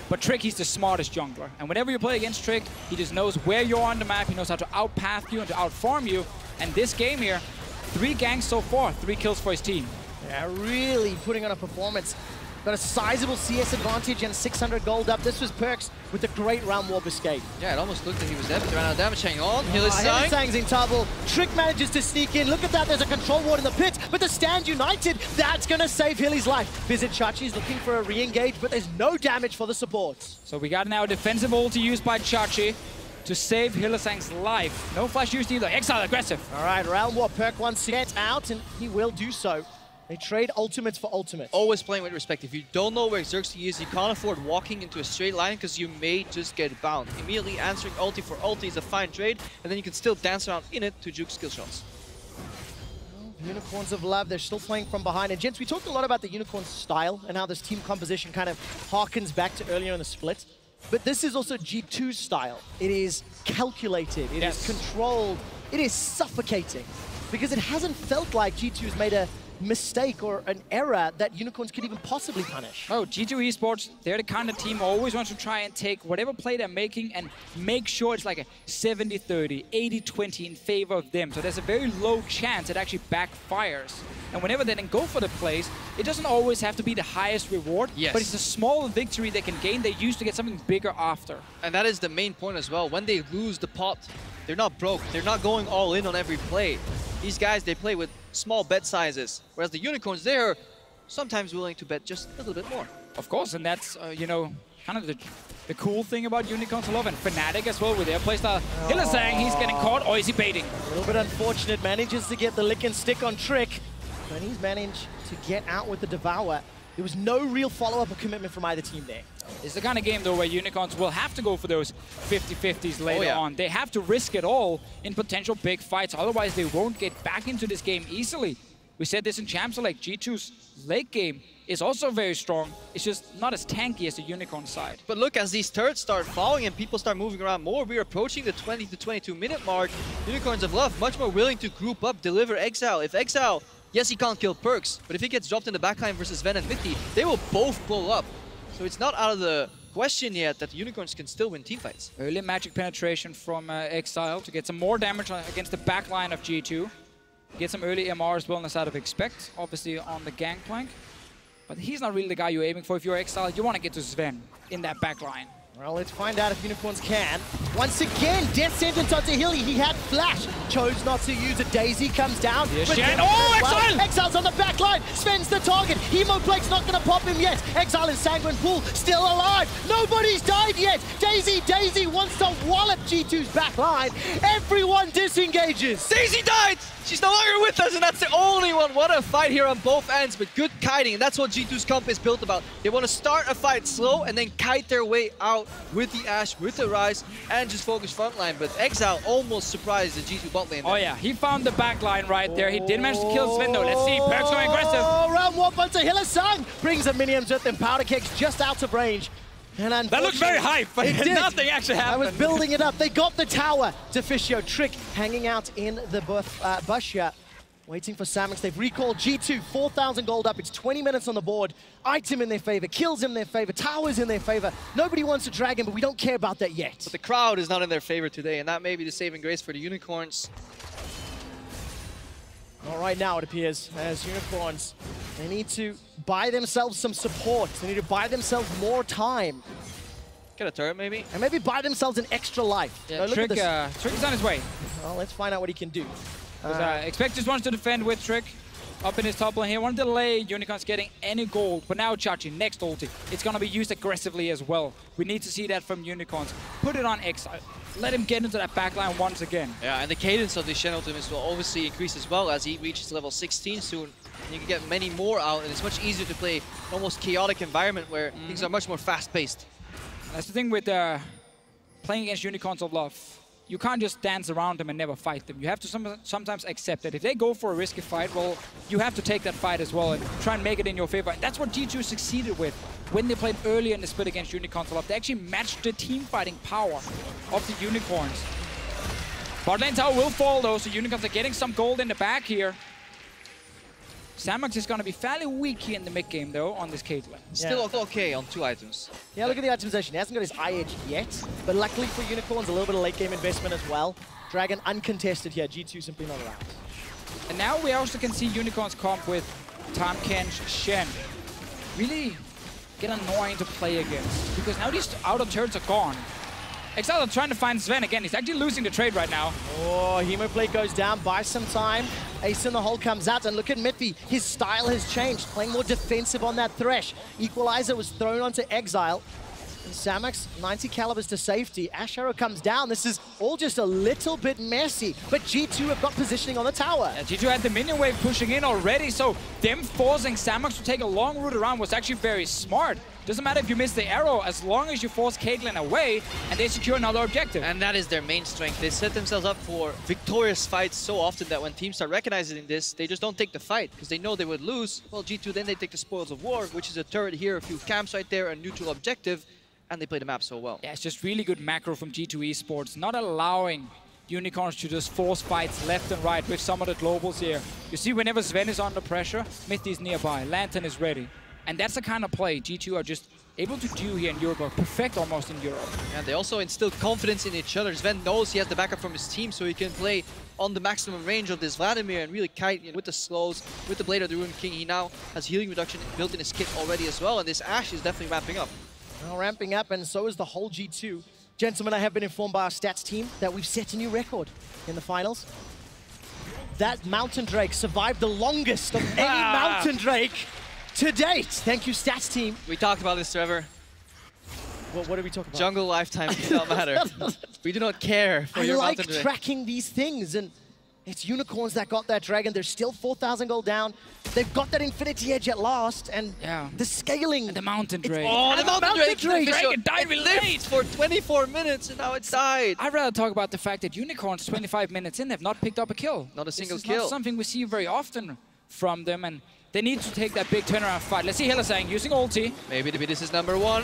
but Trick, he's the smartest jungler. And whenever you play against Trick, he just knows where you're on the map, he knows how to outpath you and to outfarm you. And this game here, 3 ganks so far, 3 kills for his team. Yeah, really putting on a performance. Got a sizable CS advantage and 600 gold up. This was PerkZ with a great round warp escape. Yeah, it almost looked like he was dead, but he ran out of damage. Hang on, Hylissang. Hylissang's in trouble. Trick manages to sneak in. Look at that, there's a control ward in the pit, but the stand united, that's gonna save Hilly's life. Vizicsacsi is looking for a re-engage, but there's no damage for the supports. So we got now a defensive ulti used by Chachi to save Hylissang's life. No flash used either. Exileh aggressive. All right, round warp, Perk wants to get out, and he will do so. They trade ultimates for ultimates. Always playing with respect. If you don't know where Xerxe is, you can't afford walking into a straight line because you may just get bound. Immediately answering ulti for ulti is a fine trade, and then you can still dance around in it to juke skill shots. Unicorns of Love, they're still playing from behind. And gents, we talked a lot about the Unicorn style and how this team composition kind of harkens back to earlier in the split. But this is also G2's style. It is calculated, it is controlled, it is suffocating. Because it hasn't felt like G2's made a mistake or an error that Unicorns could even possibly punish. Oh, G2 eSports, they're the kind of team who always wants to try and take whatever play they're making and make sure it's like a 70-30, 80-20 in favor of them. So there's a very low chance it actually backfires. And whenever they then go for the plays, it doesn't always have to be the highest reward, but it's a small victory they can gain. They use to get something bigger after. And that is the main point as well. When they lose the pot, they're not broke. They're not going all in on every play. These guys, they play with small bet sizes, whereas the Unicorns, they're sometimes willing to bet just a little bit more. Of course, and that's, you know, kind of the cool thing about Unicorns of Love, and Fnatic as well with their playstyle. Hylissang, he's getting caught, or is he baiting? A little bit unfortunate, manages to get the lick and stick on Trick, but he's managed to get out with the Devour. There was no real follow-up or commitment from either team there. It's the kind of game, though, where Unicorns will have to go for those 50-50s later on. They have to risk it all in potential big fights, otherwise they won't get back into this game easily. We said this in Champs League, G2's late game is also very strong. It's just not as tanky as the Unicorn side. But look, as these turrets start falling and people start moving around more, we're approaching the 20 to 22 minute mark. Unicorns of Love much more willing to group up, deliver Exileh. If Exileh, yes, he can't kill PerkZ, but if he gets dropped in the backline versus Zven and Mithy, they will both blow up. So it's not out of the question yet that the Unicorns can still win teamfights. Early magic penetration from Exileh to get some more damage against the backline of G2. Get some early MR as well on the side of Expect, obviously on the Gangplank. But he's not really the guy you're aiming for. If you're Exileh, you want to get to Zven in that backline. Well, let's find out if Unicorns can. Once again, death sentence onto Hilly. He had flash, chose not to use it. Daisy comes down. Shen. Oh, Exileh! Exileh's on the back line. Sven's the target. Hemoplate's not going to pop him yet. Exileh and Sanguine Pool still alive. Nobody's died yet. Daisy wants to wallop G2's back line. Everyone disengages. Daisy died! She's no longer with us, and that's the only one. What a fight here on both ends, but good kiting, and that's what G2's comp is built about. They want to start a fight slow and then kite their way out with the Ashe, with the Ryze, and just focus frontline. But Exileh almost surprised the G2 bot lane. Oh yeah, he found the back line right there. He did manage to kill Zven though. Let's see, PerkZ going aggressive. Oh, round warp onto Hylissang. Brings the minions with them. Powder Kegs just out of range. And that looked very hype, but nothing actually happened. I was building it up. They got the tower. Deficio, Trick hanging out in the bush here. Waiting for Samux. They've recalled G2, 4,000 gold up. It's 20 minutes on the board. Item in their favor, kills in their favor, towers in their favor. Nobody wants to drag him, but we don't care about that yet. But the crowd is not in their favor today, and that may be the saving grace for the Unicorns. All right now, it appears, as Unicorns, they need to buy themselves some support. They need to buy themselves more time. Get a turret, maybe? And maybe buy themselves an extra life. Yeah, Trick is on his way. Well, let's find out what he can do. Expect just wants to defend with Trick up in his top lane here. One delay, Unicorns getting any gold. But now Chachi, next ulti. It's going to be used aggressively as well. We need to see that from Unicorns. Put it on Exileh. Let him get into that backline once again. Yeah, and the cadence of the Shen ultimates will obviously increase as well as he reaches level 16 soon. And you can get many more out, and it's much easier to play an almost chaotic environment where things are much more fast-paced. That's the thing with playing against Unicorns of Love. You can't just dance around them and never fight them. You have to sometimes accept that if they go for a risky fight, well, you have to take that fight as well and try and make it in your favor. That's what G2 succeeded with when they played earlier in the split against Unicorns a lot, they actually matched the team fighting power of the Unicorns. Bot lane tower will fall though, so Unicorns are getting some gold in the back here. Samux is going to be fairly weak here in the mid game though on this Caitlyn. Still okay on 2 items. Yeah, look at the itemization. He hasn't got his eye edge yet, but luckily for Unicorns, a little bit of late game investment as well. Dragon uncontested here, G2 simply not around. And now we also can see Unicorns comp with Tahm Kench, Shen. Really get annoying to play against, because now these outer turrets are gone. Exileh trying to find Zven again. He's actually losing the trade right now. Oh, Hemoplate goes down, buys some time. Ace in the hole comes out, and look at Mithy. His style has changed, playing more defensive on that Thresh. Equalizer was thrown onto Exileh. And Samux, 90 calibers to safety. Ashe arrow comes down. This is all just a little bit messy, but G2 have got positioning on the tower. Yeah, G2 had the minion wave pushing in already, so them forcing Samux to take a long route around was actually very smart. Doesn't matter if you miss the arrow, as long as you force Caitlyn away and they secure another objective. And that is their main strength. They set themselves up for victorious fights so often that when teams start recognizing this, they just don't take the fight because they know they would lose. Well, G2 then they take the spoils of war, which is a turret here, a few camps right there, a neutral objective, and they play the map so well. Yeah, it's just really good macro from G2 Esports, not allowing Unicorns to just force fights left and right with some of the globals here. You see, whenever Zven is under pressure, Mithy is nearby, Lantern is ready. And that's the kind of play G2 are just able to do here in Europe, or perfect almost in Europe. And they also instill confidence in each other. Sven knows he has the backup from his team, so he can play on the maximum range of this Vladimir and really kite with the slows, with the Blade of the Rune King. He now has healing reduction built in his kit already as well, and this Ashe is definitely ramping up. Well, ramping up, and so is the whole G2. Gentlemen, I have been informed by our stats team that we've set a new record in the finals. That Mountain Drake survived the longest of any Mountain Drake to date. Thank you, stats team. We talked about this, Trevor. What are we talking about? Jungle lifetime does not matter. We do not care for your Mountain Drake. I like tracking these things, and it's Unicorns that got that dragon. They're still 4,000 gold down. They've got that Infinity Edge at last, and the scaling. And the Mountain Drake. Oh, the Mountain Drake! It died really late. For 24 minutes, and now it's died. I'd rather talk about the fact that Unicorns, 25 minutes in, have not picked up a kill. Not a single this is kill. Not something we see very often from them, and they need to take that big turnaround fight. Let's see Hylissang using ulti. Maybe this is number one.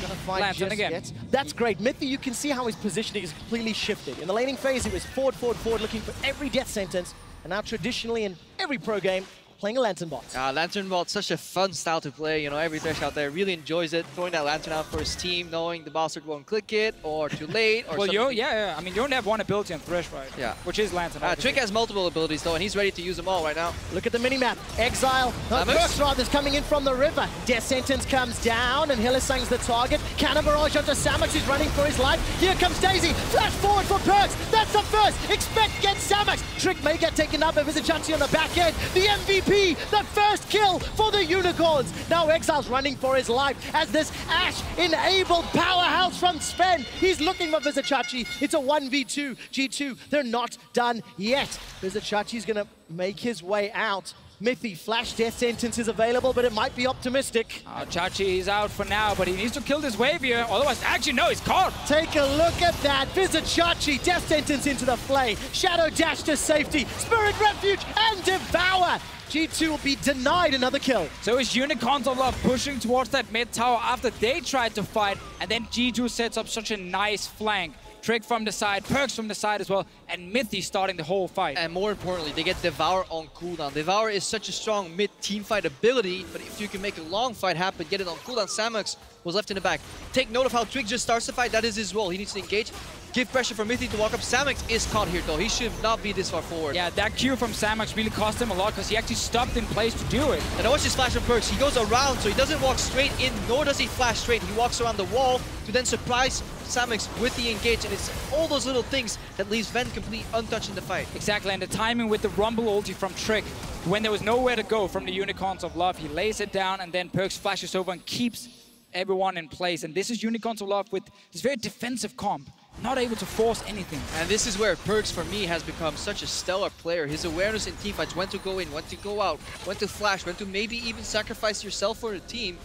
Gonna fight Lantern again. Yet. That's great. Mithy, you can see how his positioning is completely shifted. In the laning phase, he was forward, looking for every death sentence. And now traditionally in every pro game, playing a Lantern bot. Lantern bot, such a fun style to play. You know, every Thresh out there really enjoys it. Throwing that Lantern out for his team, knowing the bastard won't click it, or too late, or something. Well, I mean, you only have one ability on Thresh, right? Yeah. Which is Lantern. Trick has multiple abilities, though, and he's ready to use them all right now. Look at the minimap. Exileh, PerkZ is coming in from the river. Death sentence comes down, and Hylissang's the target. Cannon barrage onto Samux, who's running for his life. Here comes Daisy. Flash forward for PerkZ. That's the first. Expect against Samux. Trick may get taken up by Vizicsacsi on the back end. The MVP, the first kill for the Unicorns. Now Exileh's running for his life as this Ashe-enabled powerhouse from Zven. He's looking for Vizicsacsi. It's a 1v2. G2, they're not done yet. Vizicsacsi's gonna make his way out. Mithy, flash death sentence is available, but it might be optimistic. Chachi is out for now, but he needs to kill this wave here. Otherwise, actually, no, he's caught. Take a look at that. Vizicsacsi, death sentence into the flay. Shadow dash to safety. Spirit refuge and devour. G2 will be denied another kill. So is Unicorns of Love pushing towards that mid tower after they tried to fight, and then G2 sets up such a nice flank. Trick from the side, PerkZ from the side as well, and Mithy starting the whole fight. And more importantly, they get Devour on cooldown. Devour is such a strong mid-team fight ability, but if you can make a long fight happen, get it on cooldown, Samux was left in the back. Take note of how Trick just starts the fight. That is his role. He needs to engage, give pressure for Mithy to walk up. Samux is caught here, though. He should not be this far forward. Yeah, that Q from Samux really cost him a lot because he actually stopped in place to do it. And watch his flash from PerkZ. He goes around, so he doesn't walk straight in, nor does he flash straight. He walks around the wall to then surprise Samux with the engage, and it's all those little things that leaves Zven completely untouched in the fight. Exactly, and the timing with the Rumble ulti from Trick, when there was nowhere to go from the Unicorns of Love, he lays it down, and then PerkZ flashes over and keeps everyone in place. And this is Unicorns of Love with this very defensive comp, not able to force anything. And this is where PerkZ, for me, has become such a stellar player. His awareness in teamfights, when to go in, when to go out, when to flash, when to maybe even sacrifice yourself for the team,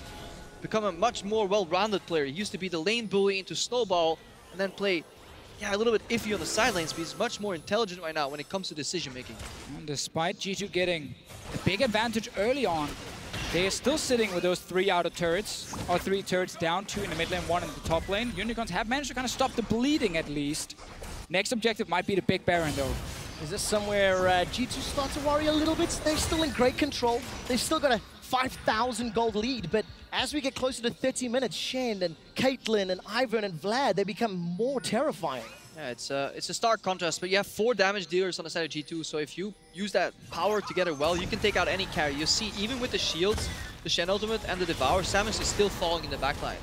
become a much more well-rounded player. He used to be the lane bully into Snowball and then play a little bit iffy on the side lanes, but he's much more intelligent right now when it comes to decision making. And despite G2 getting a big advantage early on, They are still sitting with those 3 outer turrets, or 3 turrets down, 2 in the mid lane, 1 in the top lane. Unicorns have managed to kind of stop the bleeding at least. Next objective might be the big Baron though. Is this somewhere G2 start to worry a little bit? They're still in great control. They've still got a 5,000 gold lead, but as we get closer to 30 minutes, Shen and Caitlyn and Ivern and Vlad, they become more terrifying. Yeah, it's a stark contrast, but you have 4 damage dealers on the side of G2, so if you use that power together well, you can take out any carry. You see, even with the shields, the Shen ultimate and the Devour, Samux is still falling in the backline.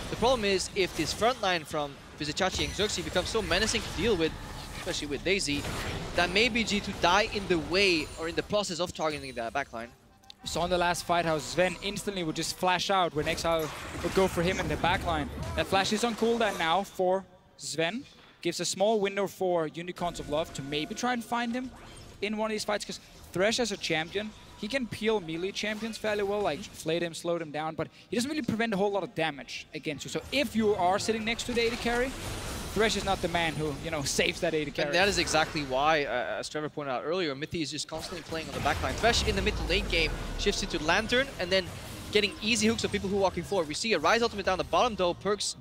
The problem is, if this front line from Vizicsacsi and Xerxe becomes so menacing to deal with, especially with Daisy, that maybe G2 die in the way or in the process of targeting that backline. We saw in the last fight how Zven instantly would just flash out when Exileh would go for him in the backline. That flash is on cooldown now for Zven. Gives a small window for Unicorns of Love to maybe try and find him in one of these fights, because Thresh as a champion, he can peel melee champions fairly well, like flay them, slow them down, but he doesn't really prevent a whole lot of damage against you. So if you are sitting next to the AD carry, Thresh is not the man who, you know, saves that AD carry. And that is exactly why, as Trevor pointed out earlier, Mithy is just constantly playing on the backline. Thresh in the mid to late game shifts into Lantern and then getting easy hooks of people who are walking forward. We see a Ryze ultimate down the bottom though, PerkZ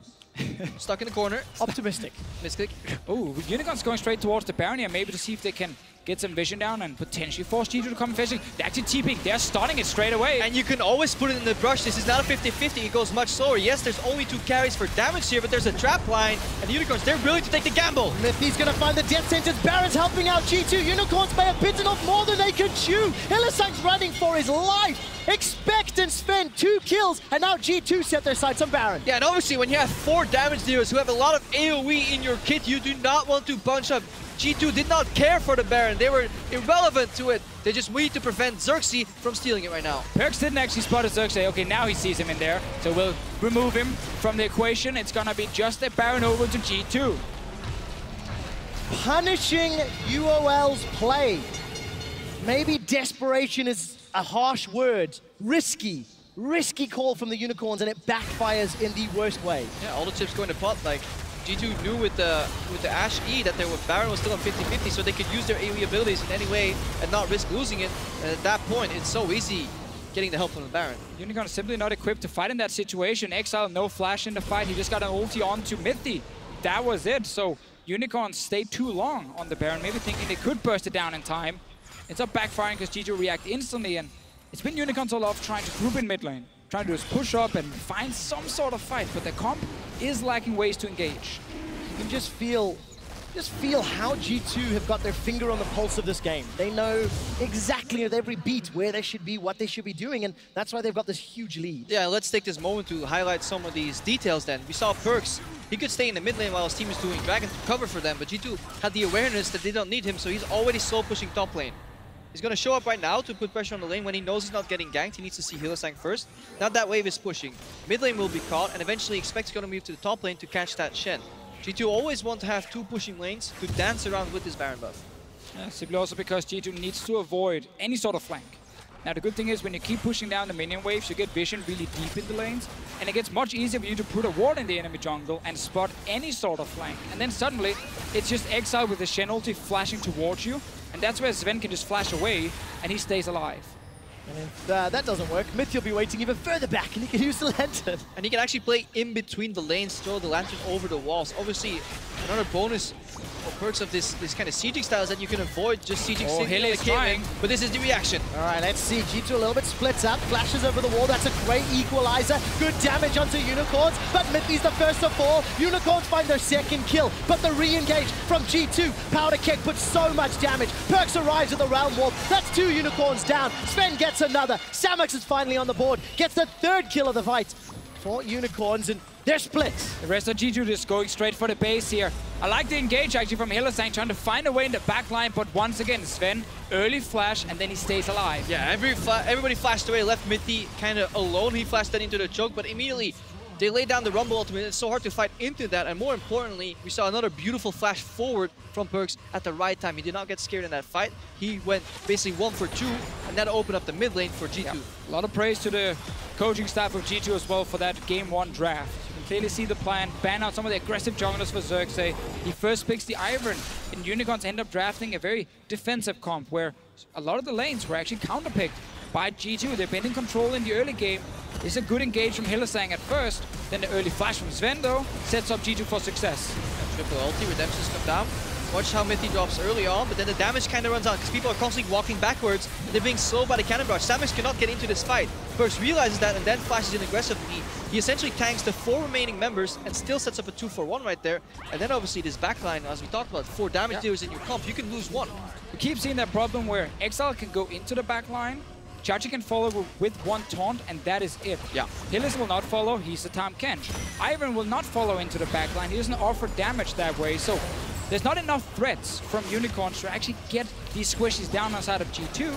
stuck in the corner. Optimistic. Misclick. Oh, Unicorns going straight towards the Baron here, maybe to see if they can get some vision down and potentially force G2 to come fishing. They're actually TPing, they're stunning it straight away. And you can always put it in the brush. This is not a 50-50, it goes much slower. Yes, there's only 2 carries for damage here, but there's a trap line, and the Unicorns, they're willing to take the gamble. Mithy's gonna find the death sentence. Baron's helping out G2. Unicorns may have bitten off more than they can chew. Hylissang's running for his life. Expect and spend 2 kills, and now G2 set their sights on Baron. Yeah, and obviously when you have 4 damage dealers who have a lot of AoE in your kit, you do not want to bunch up. G2 did not care for the Baron. They were irrelevant to it. They just need to prevent Xerxe from stealing it right now. PerkZ didn't actually spot a Xerxe. Okay, now he sees him in there. So we'll remove him from the equation. It's gonna be just a Baron over to G2. Punishing UOL's play. Maybe desperation is a harsh word. Risky call from the Unicorns, and it backfires in the worst way. Yeah, all the chips going to pot. Like G2 knew with the Ashe E that Baron was still on 50-50, so they could use their AoE abilities in any way and not risk losing it. And at that point, it's so easy getting the help from the Baron. Unicorn is simply not equipped to fight in that situation. Exileh, no flash in the fight. He just got an ulti onto Mithy. That was it. So Unicorn stayed too long on the Baron, maybe thinking they could burst it down in time. It's up backfiring because G2 react instantly, and it's been Unicorns all off trying to group in mid lane, trying to do is push up and find some sort of fight, but the comp is lacking ways to engage. You can just feel how G2 have got their finger on the pulse of this game. They know exactly at every beat where they should be, what they should be doing, and that's why they've got this huge lead. Yeah, let's take this moment to highlight some of these details then. We saw PerkZ. He could stay in the mid lane while his team is doing Dragon to cover for them, but G2 had the awareness that they don't need him, so he's already slow pushing top lane. He's going to show up right now to put pressure on the lane. When he knows he's not getting ganked, he needs to see Hylissang first. Now that wave is pushing. Mid lane will be caught, and eventually Expect's going to move to the top lane to catch that Shen. G2 always want to have 2 pushing lanes to dance around with this Baron buff. Yeah, simply also because G2 needs to avoid any sort of flank. Now the good thing is when you keep pushing down the minion waves, you get vision really deep in the lanes, and it gets much easier for you to put a ward in the enemy jungle and spot any sort of flank. And then suddenly, it's just Exileh with the Shen ulti flashing towards you, and that's where Zven can just flash away, and he stays alive. And if that doesn't work, Mithy will be waiting even further back, and he can use the Lantern. And he can actually play in between the lanes, throw the Lantern over the walls. Obviously, another bonus or perks of this kind of sieging style is that you can avoid just sieging sitting on the Caitlyn, but this is the reaction. All right, let's see. G2 a little bit splits up, flashes over the wall. That's a great equalizer. Good damage onto Unicorns, but Mithy's the first to fall. Unicorns find their second kill, but the re-engage from G2. Powder Keg puts so much damage. PerkZ arrives at the Realm Warp. That's 2 Unicorns down. Zven gets another. Samux is finally on the board. Gets the 3rd kill of the fight for Unicorns, and they're split. The rest of G2 just going straight for the base here. I like the engage actually from Hylissang, trying to find a way in the back line, but once again, Zven, early flash, and then he stays alive. Yeah, everybody flashed away, left Mithy kind of alone. He flashed that into the choke, but immediately they laid down the Rumble ultimate. It's so hard to fight into that, and more importantly, we saw another beautiful flash forward from PerkZ at the right time. He did not get scared in that fight. He went basically 1 for 2, and that opened up the mid lane for G2. Yeah. A lot of praise to the coaching staff of G2 as well for that Game 1 draft. You can clearly see the plan, ban out some of the aggressive junglers for Xerxe. He first picks the Ivern, and Unicorns end up drafting a very defensive comp where a lot of the lanes were actually counterpicked by G2. They've been in control in the early game. It's a good engage from Hylissang at first. Then the early flash from Zven, though, sets up G2 for success. Triple ulti, redemptions come down. Watch how Mithy drops early on, but then the damage kind of runs out because people are constantly walking backwards and they're being slowed by the cannon barrage. Samux cannot get into this fight. PerkZ realizes that and then flashes in aggressively. He essentially tanks the 4 remaining members and still sets up a 2-for-1 right there. And then obviously this backline, as we talked about, 4 damage dealers in your comp, you can lose 1. We keep seeing that problem where Exileh can go into the backline, Xerxe can follow with 1 taunt, and that is it. Yeah. Hylissang will not follow, he's the Tahm Kench. Ivern will not follow into the backline, he doesn't offer damage that way, so there's not enough threats from Unicorns to actually get these squishies down outside of G2.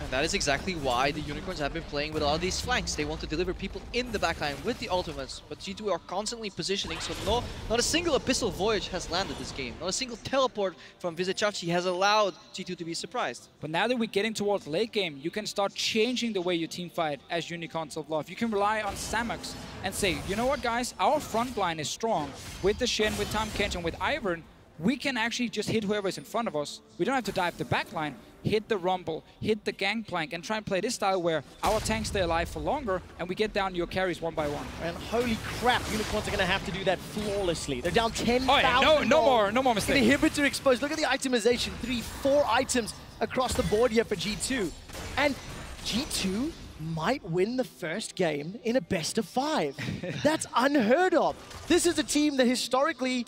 And that is exactly why the Unicorns have been playing with all of these flanks. They want to deliver people in the backline with the ultimates, but G2 are constantly positioning, so not a single Abyssal Voyage has landed this game. Not a single teleport from Vizicsacsi has allowed G2 to be surprised. But now that we're getting towards late game, you can start changing the way you team fight as Unicorns of Love. You can rely on Samux and say, you know what guys, our front line is strong. With the Shen, with Tahm Kench, and with Ivern, we can actually just hit whoever's in front of us. We don't have to dive the backline, hit the Rumble, hit the Gangplank, and try and play this style where our tanks stay alive for longer and we get down your carries 1 by 1. And holy crap, Unicorns are going to have to do that flawlessly. They're down 10,000. Oh yeah, no more mistakes. Inhibitor exposed. Look at the itemization. 3-4 items across the board here for G2. And G2 might win the first game in a best of 5. That's unheard of. This is a team that historically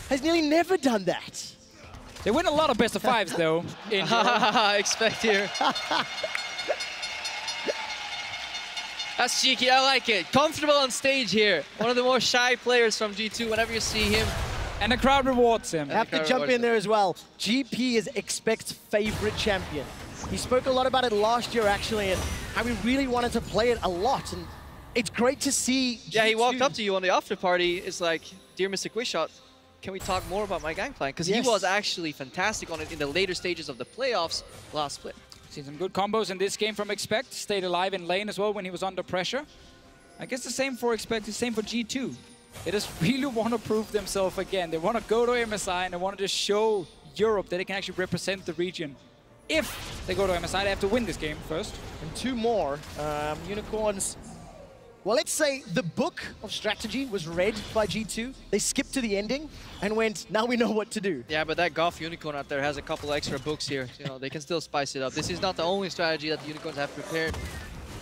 has nearly never done that. They win a lot of best of 5s though. Expect here. That's cheeky, I like it. Comfortable on stage here. One of the more shy players from G2 whenever you see him. And the crowd rewards him. I have to jump in there as well. GP is Expect's favorite champion. He spoke a lot about it last year actually and how he really wanted to play it a lot. And it's great to see Yeah, G2. he walked up to you on the after party. It's like, dear Mr. QuickShot, can we talk more about my Gangplank? Because he was actually fantastic on it in the later stages of the playoffs last split. Seen some good combos in this game from Expect. Stayed alive in lane as well when he was under pressure. I guess the same for Expect, the same for G2. They just really want to prove themselves again. They want to go to MSI and they want to just show Europe that they can actually represent the region. If they go to MSI, they have to win this game first. And 2 more. Unicorns. Well, let's say the book of strategy was read by G2. They skipped to the ending and went, now we know what to do. Yeah, but that Goth Unicorn out there has a couple extra books here. You know, they can still spice it up. This is not the only strategy that the Unicorns have prepared.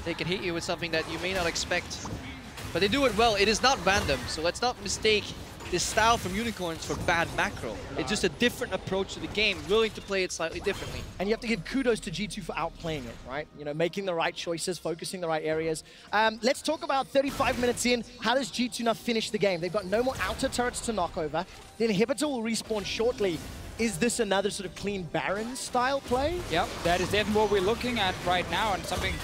They can hit you with something that you may not expect. But they do it well. It is not random, so let's not mistake this style from Unicorns for bad macro. It's just a different approach to the game, willing to play it slightly differently. And you have to give kudos to G2 for outplaying it, right? You know, making the right choices, focusing the right areas. Let's talk about 35 minutes in. How does G2 now finish the game? They've got no more outer turrets to knock over. The Inhibitor will respawn shortly. Is this another sort of clean Baron style play? Yep, that is definitely what we're looking at right now, and something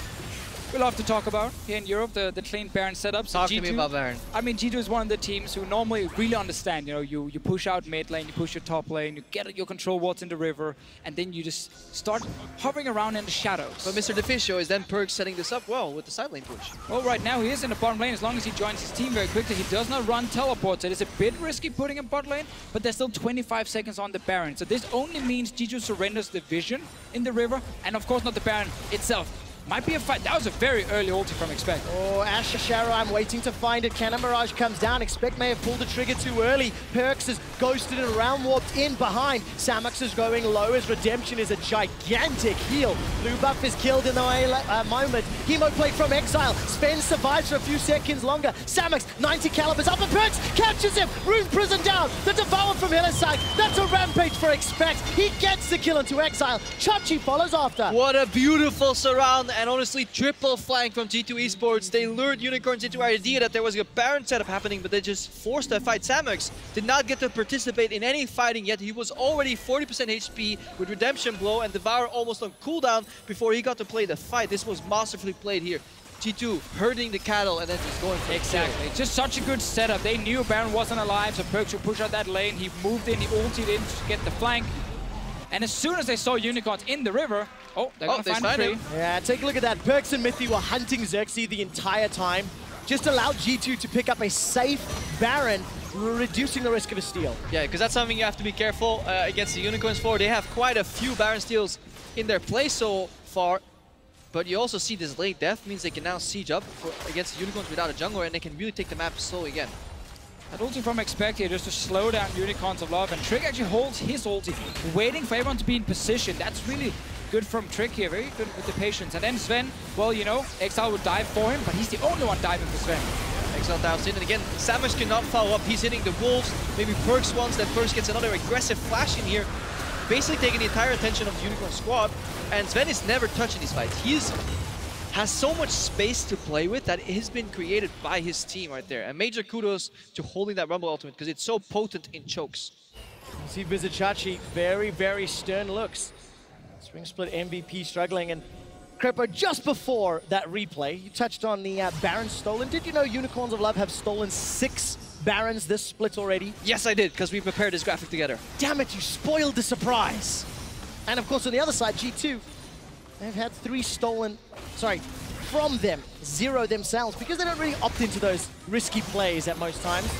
we love to talk about here in Europe, the clean Baron setup. So Talk G2, to me about Baron. I mean, G2 is one of the teams who normally really understand, you know, you push out mid lane, you push your top lane, you get your control wards in the river, and then you just start hovering around in the shadows. But Mr. Deficio is then PerkZ setting this up well with the side lane push. Well, right now he is in the bottom lane as long as he joins his team very quickly. He does not run teleports. It is a bit risky putting him bot lane, but there's still 25 seconds on the Baron. So this only means G2 surrenders the vision in the river, and of course not the Baron itself. Might be a fight. That was a very early ulti from Expect. Oh, Ashe Sharo, I'm waiting to find it. Cannon Barrage comes down. Expect may have pulled the trigger too early. PerkZ is ghosted and round warped in behind. Samux is going low as Redemption is a gigantic heal. Blue buff is killed in the moment. Hemo play from Exileh. Zven survives for a few seconds longer. Samux, 90 calibers up, and PerkZ catches him. Rune Prison down. The Devour from Hylissang. That's a rampage for Expect. He gets the kill into Exileh. Xerxe follows after. What a beautiful surround, and honestly triple flank from G2 eSports. They lured Unicorns into our idea that there was a Baron setup happening, but they just forced a fight. Samux did not get to participate in any fighting yet. He was already 40% HP with Redemption Blow and Devour almost on cooldown before he got to play the fight. This was masterfully played here. G2 herding the cattle and then just going for exactly. Just such a good setup. They knew Baron wasn't alive, so PerkZ would push out that lane. He moved in, he ulted in to get the flank. And as soon as they saw Unicorns in the river, they're gonna find a tree. Yeah, take a look at that. PerkZ and Mithy were hunting Xerxe the entire time. Just allowed G2 to pick up a safe Baron, reducing the risk of a steal. Yeah, because that's something you have to be careful against the Unicorns for. They have quite a few Baron steals in their play so far. But you also see this late death means they can now siege up against the Unicorns without a jungler, and they can really take the map slow again. That ulti from Expect here just to slow down Unicorns of Love, and Trick actually holds his ulti, waiting for everyone to be in position. That's really good from Trick here, very good with the patience. And then Zven, well, you know, Exileh would dive for him, but he's the only one diving for Zven. Exileh dives in, and again, Samux cannot follow up. He's hitting the wolves, maybe PerkZ once, then PerkZ gets another aggressive flash in here, basically taking the entire attention of the Unicorn squad. And Zven is never touching these fights. Has so much space to play with that has been created by his team right there. And major kudos to holding that Rumble ultimate because it's so potent in chokes. You see Vizicsacsi, very, very stern looks. Spring Split MVP struggling, and Krepo, just before that replay, you touched on the Baron stolen. Did you know Unicorns of Love have stolen 6 Barons this split already? Yes, I did, because we prepared this graphic together. Damn it, you spoiled the surprise. And of course, on the other side, G2, they've had 3 stolen, from them, 0 themselves, because they don't really opt into those risky plays at most times.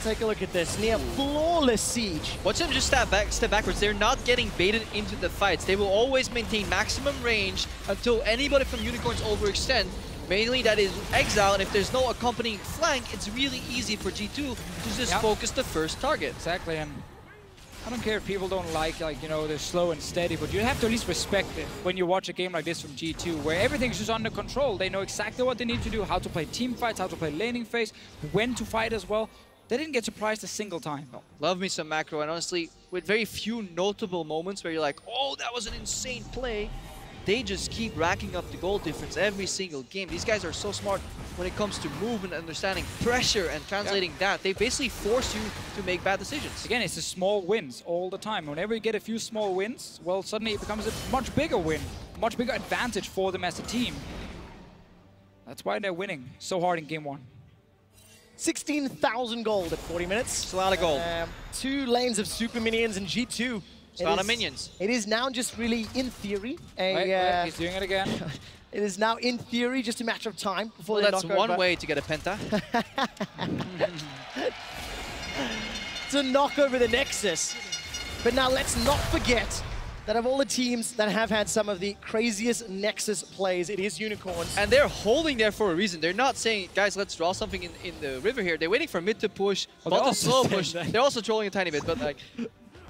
Take a look at this, near flawless siege. Watch them just step backwards. They're not getting baited into the fights. They will always maintain maximum range until anybody from Unicorns overextend. Mainly that is Exileh, and if there's no accompanying flank, it's really easy for G2 to just focus the first target. Exactly, and I don't care if people don't like, you know, they're slow and steady, but you have to at least respect it when you watch a game like this from G2, where everything's just under control. They know exactly what they need to do, how to play team fights, how to play laning phase, when to fight as well. They didn't get surprised a single time. No. Love me some macro, and honestly, with very few notable moments where you're like, oh, that was an insane play, they just keep racking up the goal difference every single game. These guys are so smart when it comes to movement, understanding pressure, and translating that. They basically force you to make bad decisions. Again, it's the small wins all the time. Whenever you get a few small wins, well, suddenly it becomes a much bigger win, much bigger advantage for them as a team. That's why they're winning so hard in game 1. 16,000 gold at 40 minutes. It's a lot of gold. 2 lanes of super minions and G2. It's a lot of minions. It is now just really, in theory, Wait, he's doing it again. It is now, in theory, just a matter of time before that's one way to get a penta. To knock over the Nexus. But now let's not forget that of all the teams that have had some of the craziest Nexus plays, it is Unicorns. And they're holding there for a reason. They're not saying, guys, let's draw something in the river here. They're waiting for mid to push, bot to slow push. They're also trolling a tiny bit, but like,